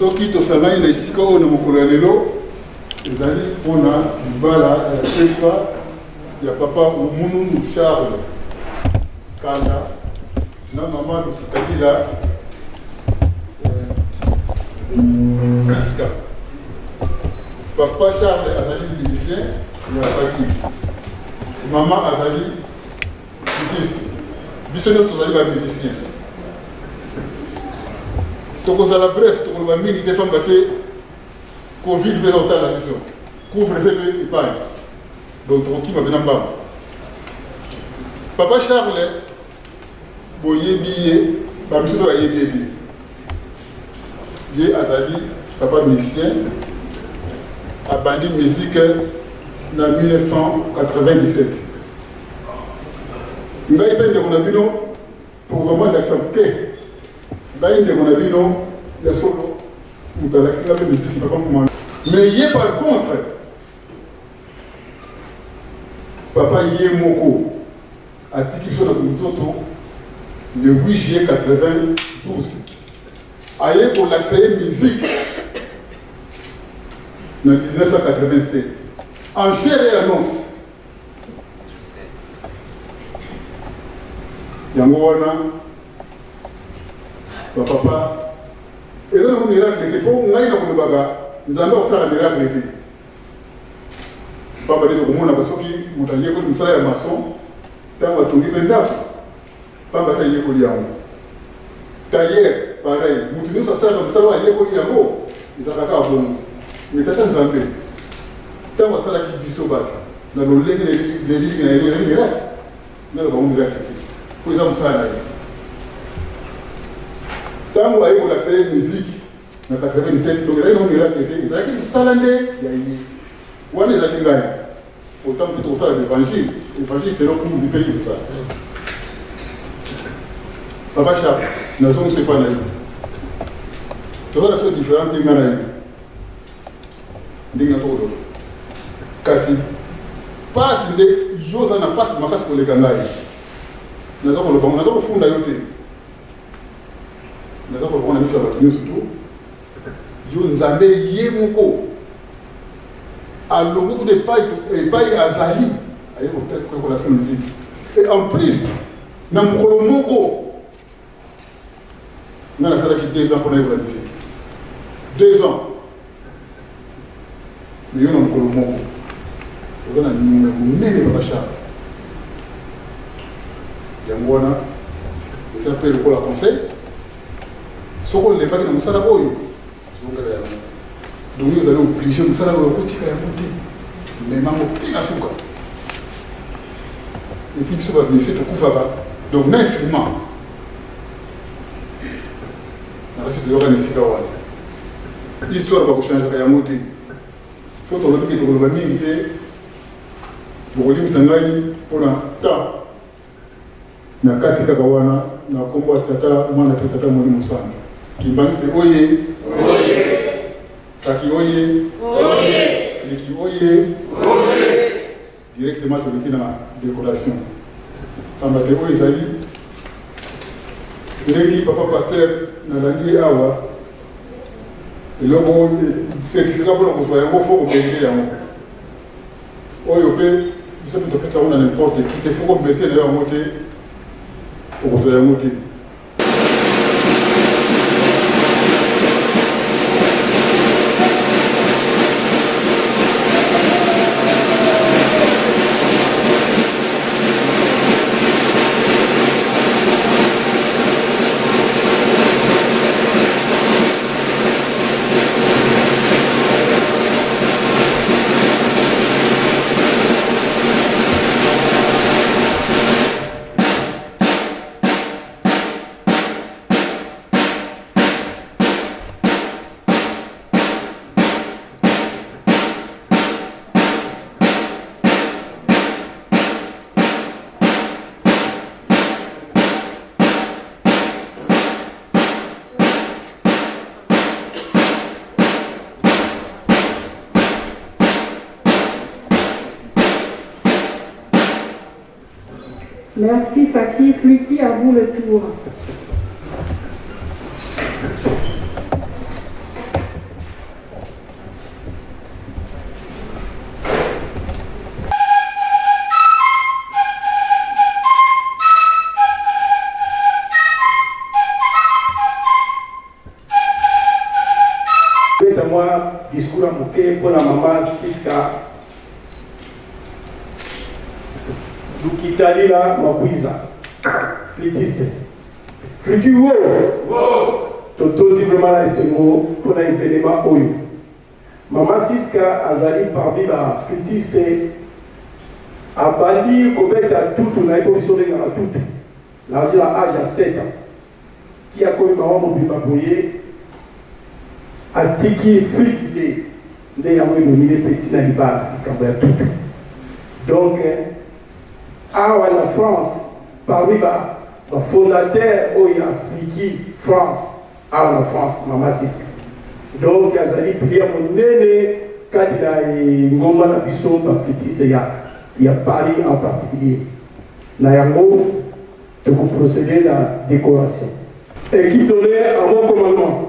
soki tosangani na esika oyo na mokolo ya lelo ezali mpona libala ya sekwa ya papa Umununu Charles Kanda na mama Lukitabila Siska. Papa Charles azali musicien ya Faki, mama azali artiste, biso nyonso tozali ba musicien. Tokozala bref, tokoloba mingi te pamba te Covid mpe naotala biso, couvre-feu mpe epai, donc tokokima mpe na mbamba. Papa Charles boyebi ye bamiso mpe bayebi ye te, ye azali papa musicien, abandi musique na 1997. Ngai mpe ndeko na bino tokozoma ndakisa moke, ngai ndeko na bino ya solo moto alakisaka mpe musique papa Fumana. Mais ye par contre papa ye moko atiki biso na kunzoto le 8 juillet 92 aye kolakisa ye musique en 1987 en chair et annonce. Yango wana papa eza na miracle te po ngai na kolobaka nzambe akosala miracle te pamba te tokomona basoki moto ayekoli mosala ya mason ntango atongi mpe ndako pamba te ayekoli yango tailleur pareil moto nyonso asalaka mosala oyo ayekoli yango ezalaka kaka bongo mais tata nzambe ntango asalaki biso bato na lolenge lelilingi na ye miracle nalo bango miracle te po eza mosala na ye. Tango aye kolakisa ye musique na 87 donc ezali na miracle te ezalaki mosala nde ya ye wana ezalaki ngai autant mpe tokosala l'évangile c'est le cours du pays kosala. Papa Charles nazongi so epai na ye tozala biso différente te ngai na ye ndenge na tokoloba kasi pasi nde yo oza na pasi makasi koleka ngai naza koloba ngo naza kofunda yo te naza koloba na miso ya bato nyonso tu yo nzambe ye moko alongi kuta epai azali aye kolakisa musiki et en plus na mokolo moko nga nasalaki 2 ans mpona yekola bise 2 ans me yo na mokolo moko oza na nyongo ya monene babashara yango wana eza mpe lokola conseil soko olembaki na mosala oyo zongela yango donc yo ozali oblige mosala oyo okotika yango te memango tina suka epuis biso baministre tokufaka donc na instrument nakasi toyoka na esika wana histoire bakochangeaka yango te so tolobiki tokoloba mingi te bokolimisa ngai mpona ta na kati kaka wana na kombo asi tata mwana pe tata moni mosana kimbangise oye kaki oye filiki oye directement toleki na décoration pamba te oyo ezali ndenge papa paster nalangi awa eloko certificat mpona kozwa yango fo komerite yango oyo mpe biso mpe topesa yango na nimporte ki te soko merite na yo yango te okozwa yango te. Merci Faki. Fluki, à vous le tour. Moi, discours à Mouké pour la maman Siska. Lukitali la Mabuiza. Flitiste. Flitu wo. Toto dit vraiment là c'est mot pour un événement oyo. Maman Siska azali parmi la flitiste. A bandi commettre tout na commission de la tout. L'âge à 7 ans. Qui a commis maman mobile boyer. Atiki flitité nde yango enomine petit na libala likambo ya tutu. Donc awa na France parmi bafondateur oyo ya Fliki France awa na France mama Siska. Donc azali priere monene kati na ngomba na biso baflitiste ya Paris en particulier. Na yango tokoprocéder la décoration. Équipe donnée à mon commandement.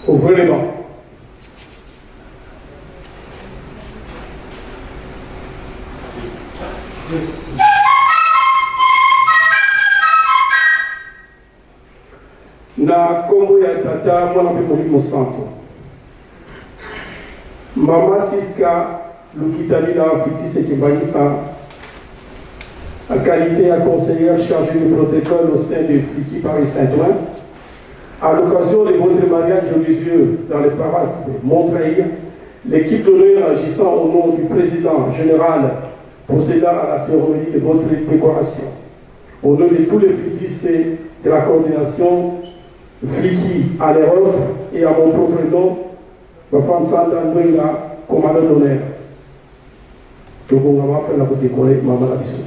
Ouvrez les bancs. Na kombo ya tata mwana mpe molimo santo. Mama Siska Lukitali la Flitiste Kimbanisa en qualité de conseillère chargée du protocole au sein de Fliki Paris Saint-Ouen. À l'occasion de votre mariage religieux dans les paroisses de Montreuil, l'équipe d'honneur agissant au nom du président général procédant à la cérémonie de votre décoration. Au nom de tous les flitistes de la coordination Fliki à l'Europe et à mon propre nom, ma femme Sandra Ndwenga, commandant d'honneur. Que vous m'avez fait la décorer, maman la bisou.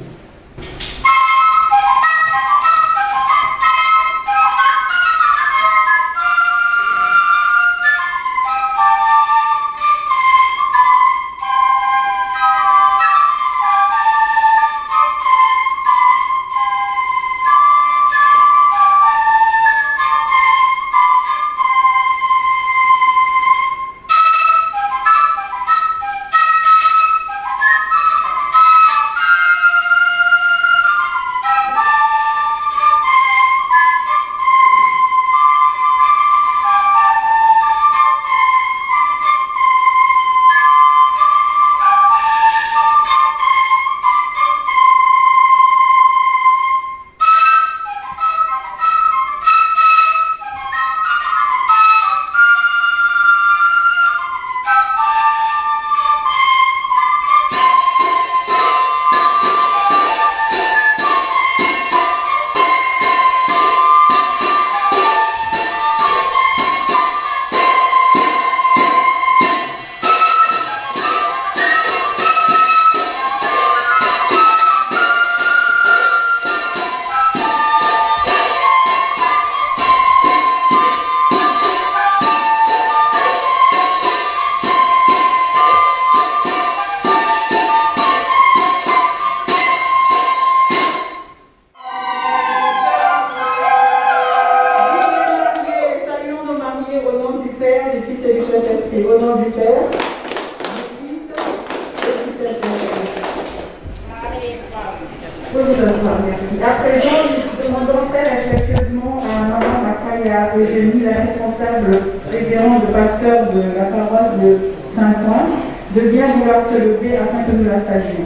du Père, du Fils et du Saint-Esprit. Vous vous asseoir, merci. À présent, nous demandons très respectueusement à Maman Makaya Eugénie, la responsable révérende de pasteur de la paroisse de Saint-Ouen, de bien vouloir se lever afin que nous la sachions.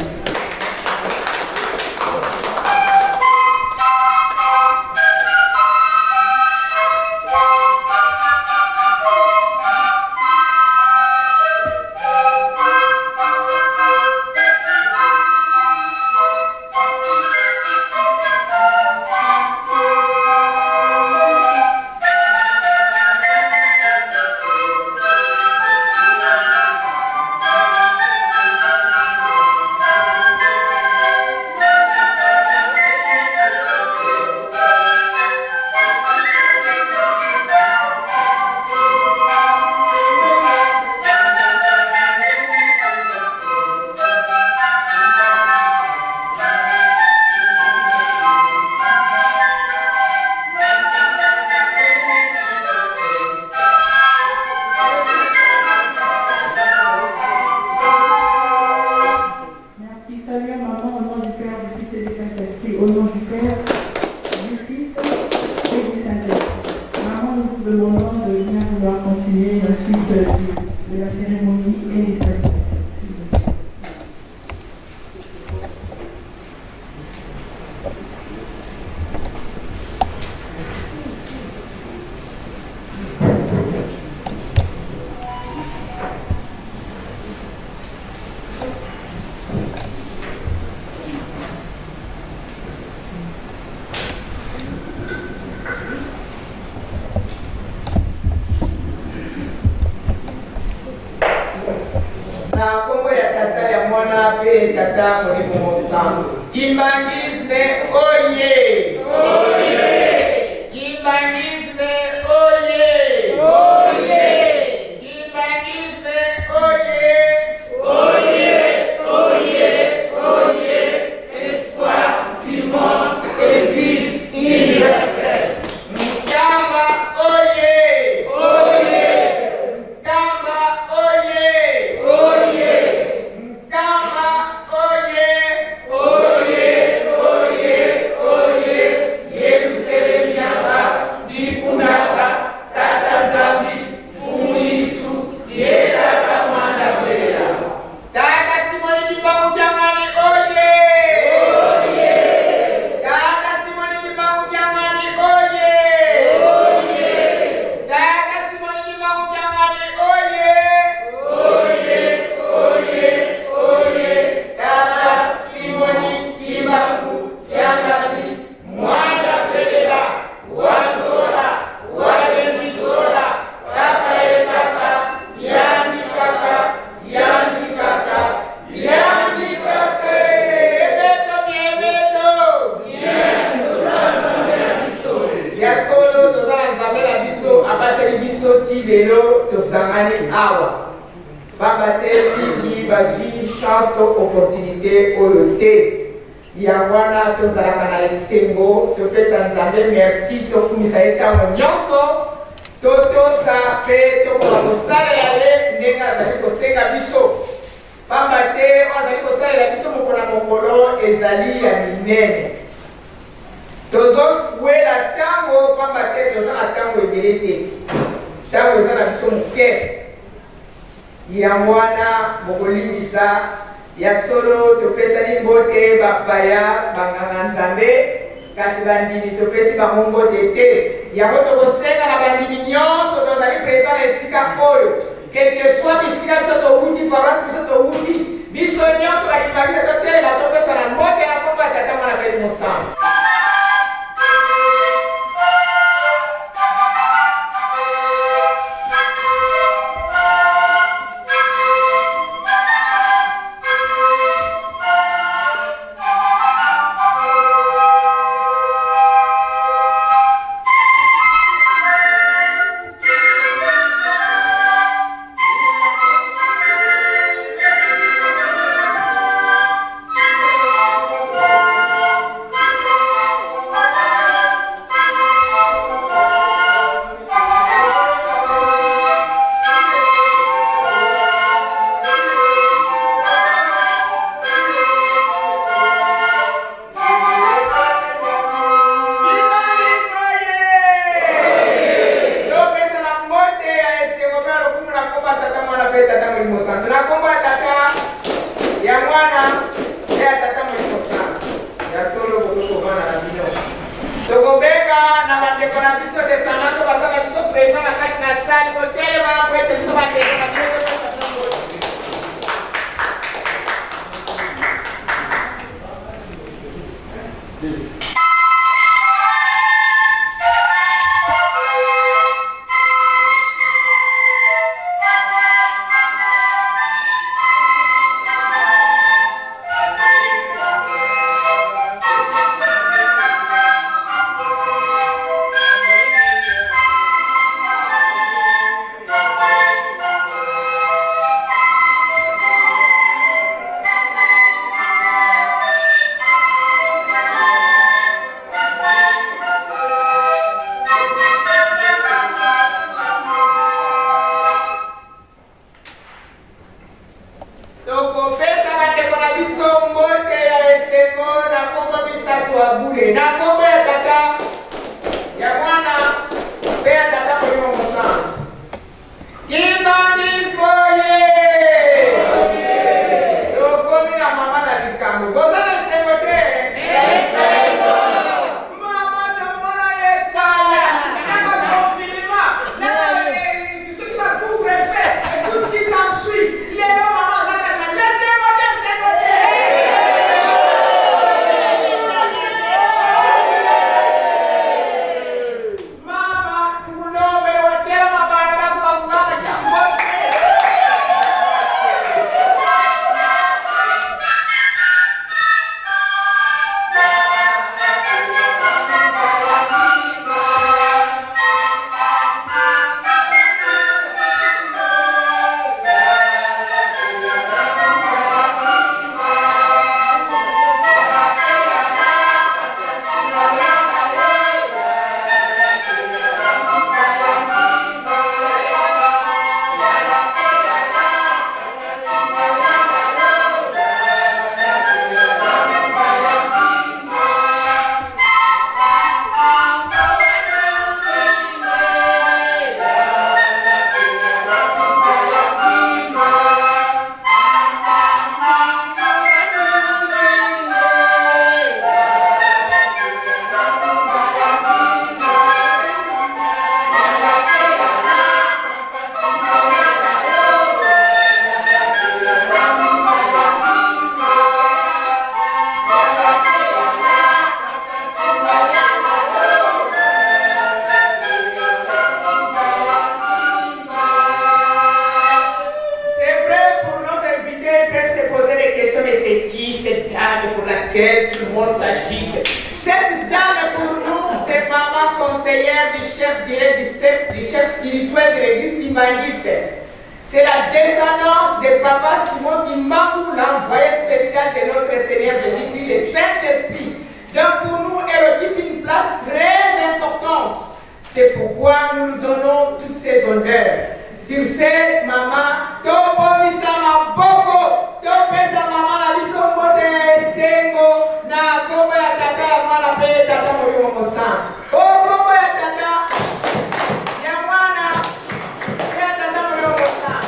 Kimbangisme oye! Oye! Kimbangisme oye! Oye! Kimbangisme oye! Oye! Oye! Oye! Espoir du monde, Église universelle. Mkamba oye! Oye! Mkamba oye! Oye! Mkamba oye! Oye! Oye! Oye! Yerusalemu Dipunaka Tata Zambi Fumisu Yedaka Mwana Vera Tata Simoni Kibangu Kiangani oye! Oye! Tata Simoni Kibangu Kiangani oye! Oye! Tata Simoni Kibangu Kiangani oye! Oye! Oye! Oye! Tata Simoni Kibangu Kiangani Mwana Vera Wazora Wademizora Kaka Ekaka Yani Kaka Yani Kaka Yani Kaka Ebeto Biebeto Ya solo tozala nzambela biso abateli biso ti lelo tosangani awa babate tiki bazwi chance to opportunité oyo te yango wana tozalaka na esengo topesa nzambe merci tokumisa ye ntango nyonso totosa mpe tokoka kosalela ye ndenge azali kosenga biso pamba te oyo azali kosalela biso mokolo na mokolo ezali ya minene tozowela ntango pamba te toza na ntango ebele te ntango eza na biso moke yango wana bokolimbisa ya solo topesani mbote bapaya banganga nzambe kasi bandimi topesi bango mbote te yango tokosenga na bandimi nyonso tozali presa na esika oyo quelque soit bisika biso towuti paroisse biso towuti biso nyonso bandimaki totelela topesa na mbote na kombo ya tata mwana peli mosango kombo ya tata ya mwana ya tata molimo sana ya solo botokovana na bino tokobenga na bandeko na biso descendance bazala biso présent na kati na sali kotelema po ete biso bandeko na biso C'est la descendance de Papa Simon Kimbangu, l'envoyé spécial de notre Seigneur Jésus-Christ, le Saint-Esprit. Donc pour nous, elle occupe une place très importante. C'est pourquoi nous nous donnons toutes ces honneurs. Sur ce, maman, Tobomisa Maboko, Topesa maman la bisombote Sengo, na Kobo ya tata ya mwana pe tata Molimo Mosan. Oh, Kobo ya tata, ya mwana, ya tata Molimo Mosan.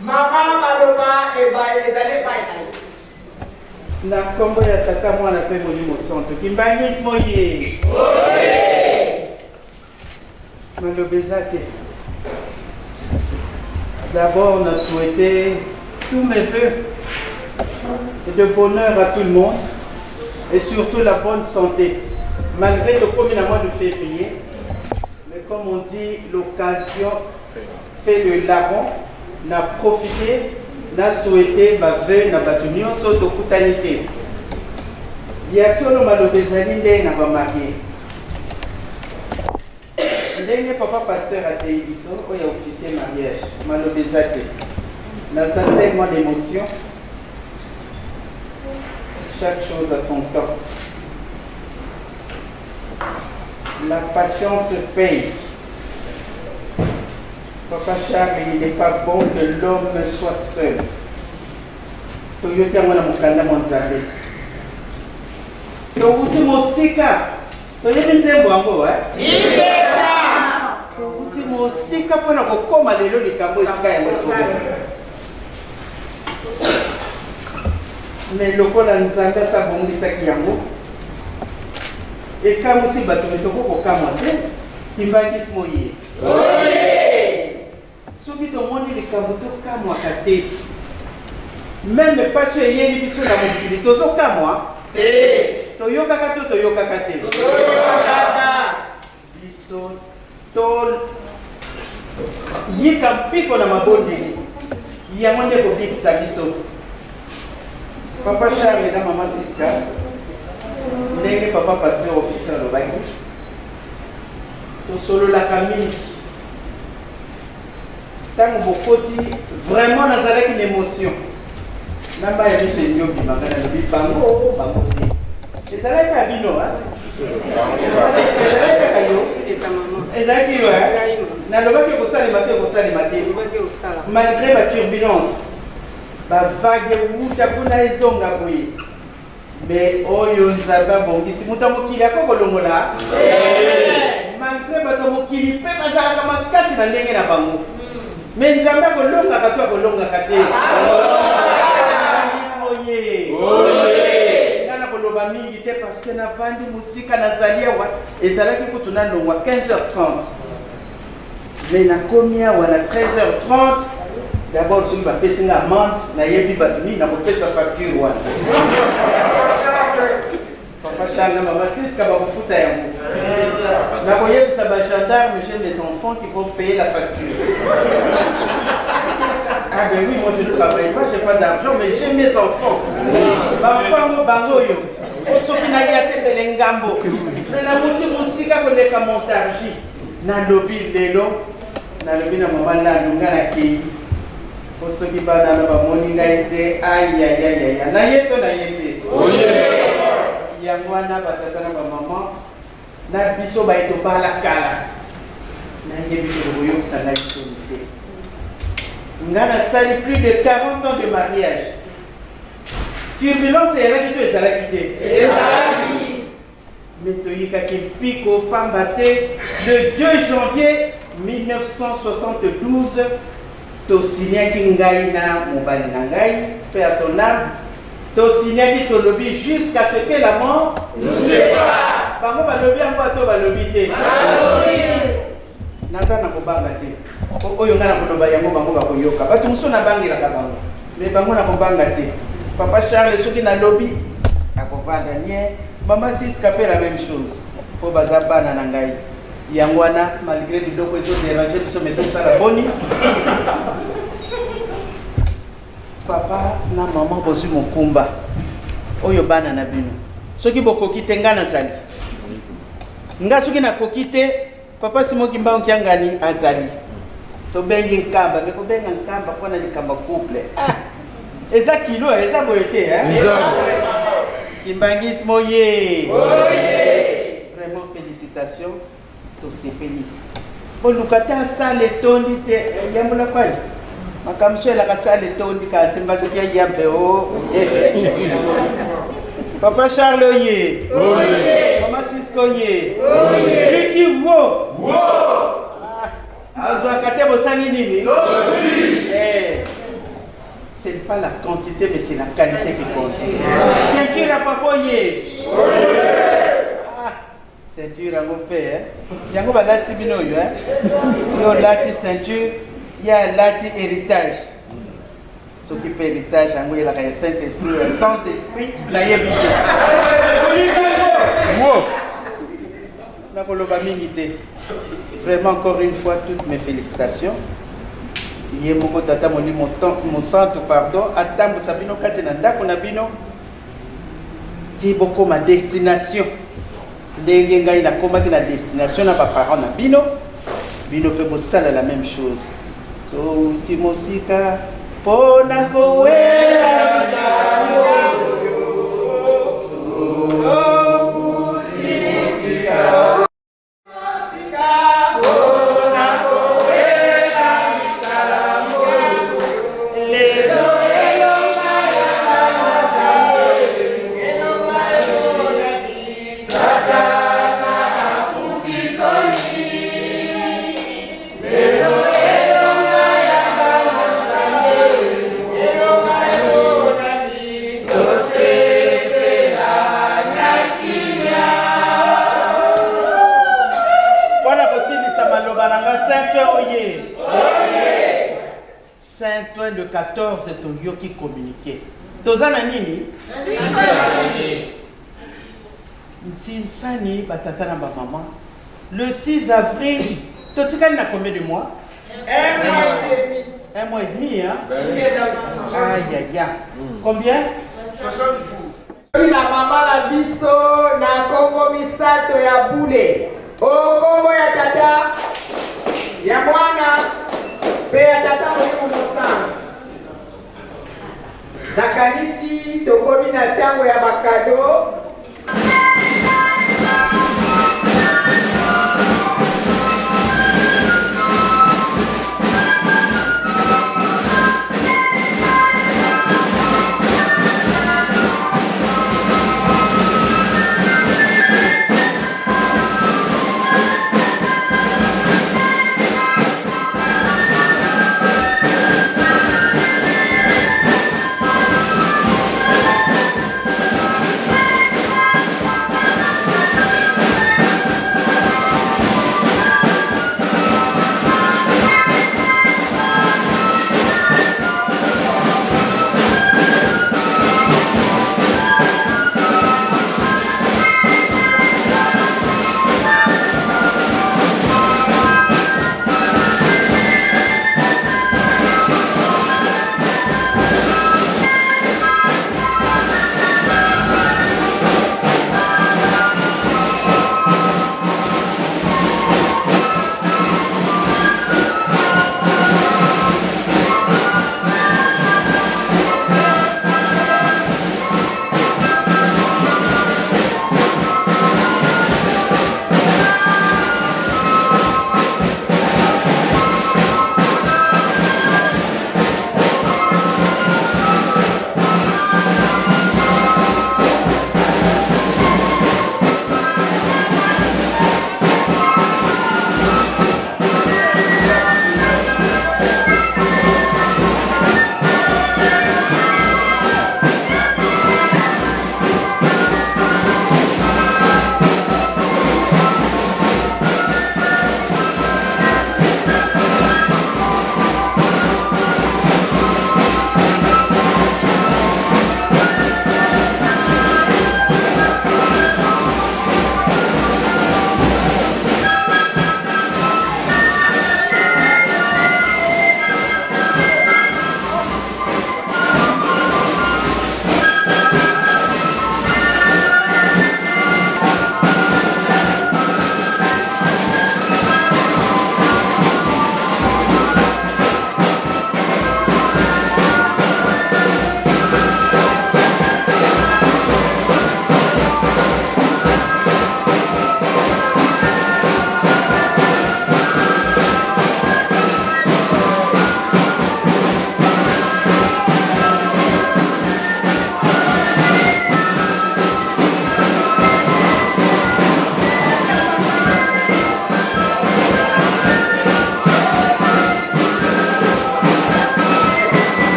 Maman Maloma, les allées failles. Na Kobo ya tata mwana pe Molimo Mosan. Kimbanis moye. Malobezate. D'abord, on a souhaité tous mes vœux de bonheur à tout le monde et surtout la bonne santé. Malgré le premier mois de février, mais comme on dit, l'occasion fait le larron, on a profité, on a souhaité ma vœu, na batunio, soto kutanité. Il y a solo malobezali na ba marié. Ndenge papa pasteur a été biso, il y a officier mariage, malobezate. Dans un tellement d'émotion, chaque chose a son temps. La patience paye. Papa Charles, il n'est pas bon que l'homme soit seul. Toyota mwana mukanda mwanzambe. Tokuti mosika. Toyebi nzembo yango, Mosika pona kokoma lelo likambo esika ya mosika. mais lokola nzambe asabongisaki yango ekamusi bato metoko kokamwa te ivangisi moye soki tomoni likambo tokamwaka te meme pasi eyeli biso na mokili tozokamwa toyokaka to toyokaka te biso yika mpiko na mabondeli yango nde kobikisa biso papa Charles na mama Siska ndenge papa pasteur officier alobaki tosololaka mingi ntango bokoti vraiment nazalaki na émotion namba ya biso elingi obimaka nalobi bango te ezalaki ya bino ezalaki kaka yo ezalaki yo nalobaki kosalema te kosalema te malgré baturbulence bavague wuta kuna ezonga boye mais oyo nzambe abongisi moto mokili akokolongola malgré bato mokili mpe bazalaka makasi na ndenge na bango mais nzambe akolongaka to akolongaka te ngana koloba mingi te parce que navandi mosika nazali awa ezalaki kutu nalongwa 15h30 mais nakomi awa na 13h30 d'abord soki bapesi nga amende nayebi bato nini nakopesa facture wana papa Charles na mama Siska bakofuta yango nakoyebisa bagendarme chez mes enfants qui vont payer la facture. Ah ben oui, moi je ne travaille pas, j'ai pas d'argent, mais j'ai mes enfants. Bango bangoyo. Osoki na yate belengambo. Na muti musika koleka montarji. Na lobi lelo. Na lobi na mama na lunga na kei. Osoki bana na bamoni ngaite aïe. Na yeto na yete. Yangwana batata na mama. Na biso ba eto bala kala. Na yebi ko boyo sala isonite. Ngana sali plus de 40 ans de mariage. Turbulence est là qui te a quitté. Mais tu as pico pambaté le 2 janvier 1972. Tu signé Kingaï na Mobali Nangaï, personnel. Tu signé qui te lobby jusqu'à ce que la mort nous sépare. Par contre, le lobby en quoi tu vas lobby. Nazana kobangate. Oyo ngana koloba yango bango bakoyoka bato muso na bangira ka bango mais bango na kobanga te papa Charles soki na lobby akovanda nie mama Siska pe la même chose po bazabana na ngai yango wana malgré biloko ezo déranger biso mais tosala boni papa na mama bosi mokumba oyo bana na bino soki bokoki te ngana zali nga soki na kokite papa Simoki Mbao kiangani azali to bengi nkamba me ko benga nkamba pona likamba couple eza kilo eza boyete Kimbangis moye vraiment félicitations to sepeli po lukata sale tondi te yamula kwani makamsela ka sale tondi ka tsimba se ya yambe o papa Charles oye mama Siska oye Kiki wo c'est pas la quantité mais c'est la qualité qui compte. Ceinture à papoyer. Ceinture à mon père. Yango ba lati bino yo yo lati ceinture, ya lati héritage. Ce qui peut héritage yango il a le Saint-Esprit, sans esprit la yebite. Vraiment encore une fois toutes mes félicitations. Yemoko tata moni mon centre pardon atambo sabino kati na ndako na bino ti boko ma destination ndenge ngai na koma ki na destination na ba parents na bino pe bosala la même chose so ti mosika pona koela Saint-Ouen le 14 toyoki communiqué. Tozana nini? Ntinsani batata na ba maman. Le 6 avril, totikali na combien de mois? 1 mois et demi. 1 mois et demi, hein? Aïe, aïe, aïe. Combien? 60 jours. Na mama na biso na Kongo misato ya bule. Kongo ya tata ya mwana pe ya tata molimo mosana. Nakanisi tokomi na ntango ya bakado.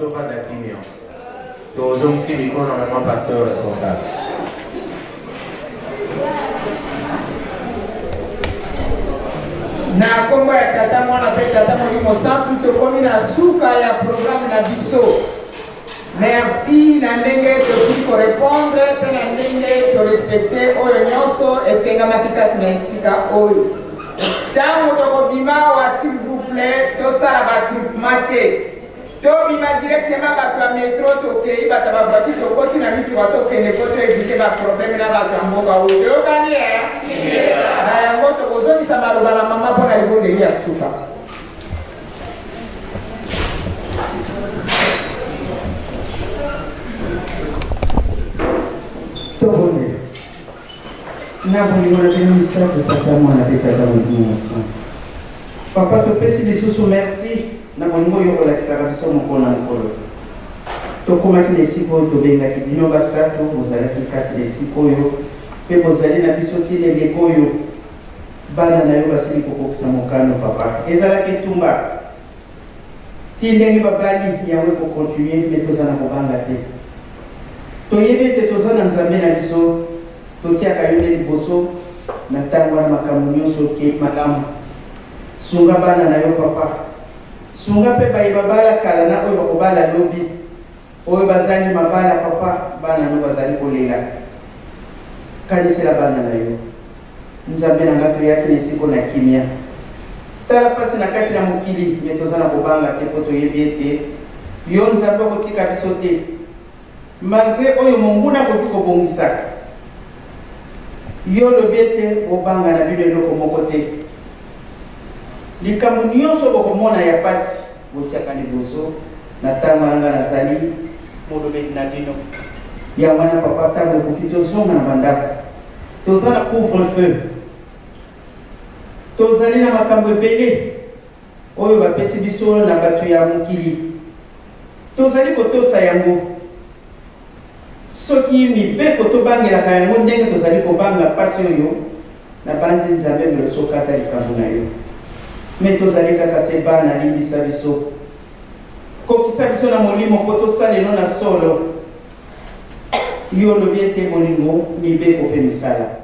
Tora d'Akimia. Tous aussi micro normalement pasteur responsable. Na kombo ya tata mwana pe tata molimo santu tokomi na suka ya programme na biso. Merci na ndenge tokoki korépondre mpe na ndenge torespecte oyo nyonso esengamaki kati na esika oyo. Ntango tokobima wa s'il vous plaît tosala batroupement te. Tobima directement bato ya metro tokei bato ya bavoiture tokoti na mituka tokende po toevite baproblème na bato ya mboka oyo toyokani na yango tokozongisa maloba na mama mpo na libondeli ya suka. tobonde na bolingo na bino misato tata mwana mpe tata molimo mosantu papa topesi lisusu merci na bolingo oyo kolakisaka biso mokolo na mokolo tokomaki na esika oyo tobengaki bino basato bozalaki kati na esika oyo mpe bozali na biso ntina eleko oyo bana na yo basili kokokisa mokano papa ezalaki etumba ti ndenge babali yango ekokontinue mpe toza na kobanga te toyebi ete toza na nzambe na biso totiaka yo nde liboso na ntango wana makambo nyonso ke malamu sunga bana na yo papa sunga mpe bayeba bala kala na oyo bakobala lobi oyo bazali mabala papa bana no bazali kolela kanisela bana na yo nzambe na nga toyaki na esiko na kimia tala mpasi na kati na mokili me toza na kobanga te mpo toyebi ete yo nzambe okotika biso te malgré oyo monguna akoki kobongisaka yo lobi ete obanga na bino eloko moko te likambo nyonso bokomona ya pasi botiaka liboso na ntango nanga nazali molobeli na bino ya wana papa ntango ekoki tozonga na bandako toza na couvre-feu tozali na makambo ebele oyo bapesi biso na bato ya mokili tozali kotosa yango soki mibeko tobangelaka yango ndenge tozali kobanga pasi oyo na bandi nzambe melosokata likambo na yo me tozali kaka se bana limbisa biso kokisa biso na molimo mpo tosalelo na solo yo lobi ete bolingo mibeko mpe misala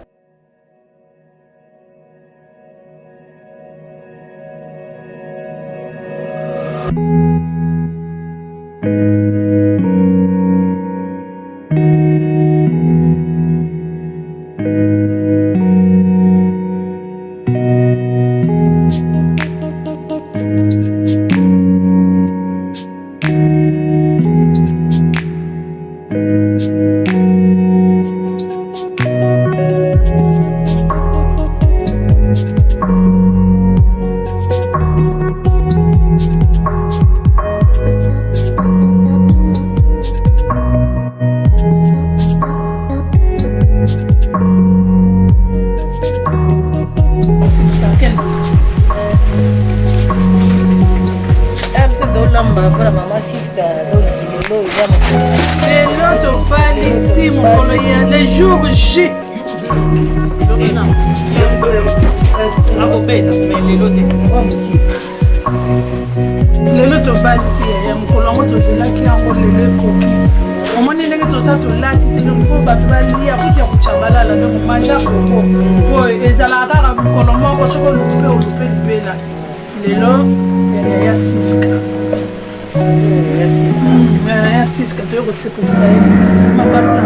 lelo tobali ti ya mokolo yango tozelaki yango lelo ekoki omoni ndenge toza tolati te mpo bato balia kuki ya kucabalala ndenge manja koko oyo ezalaka kaka mokolo moko soki olupe olupe libela lelo ya siska ya siska toye kosekolisa ye mabalula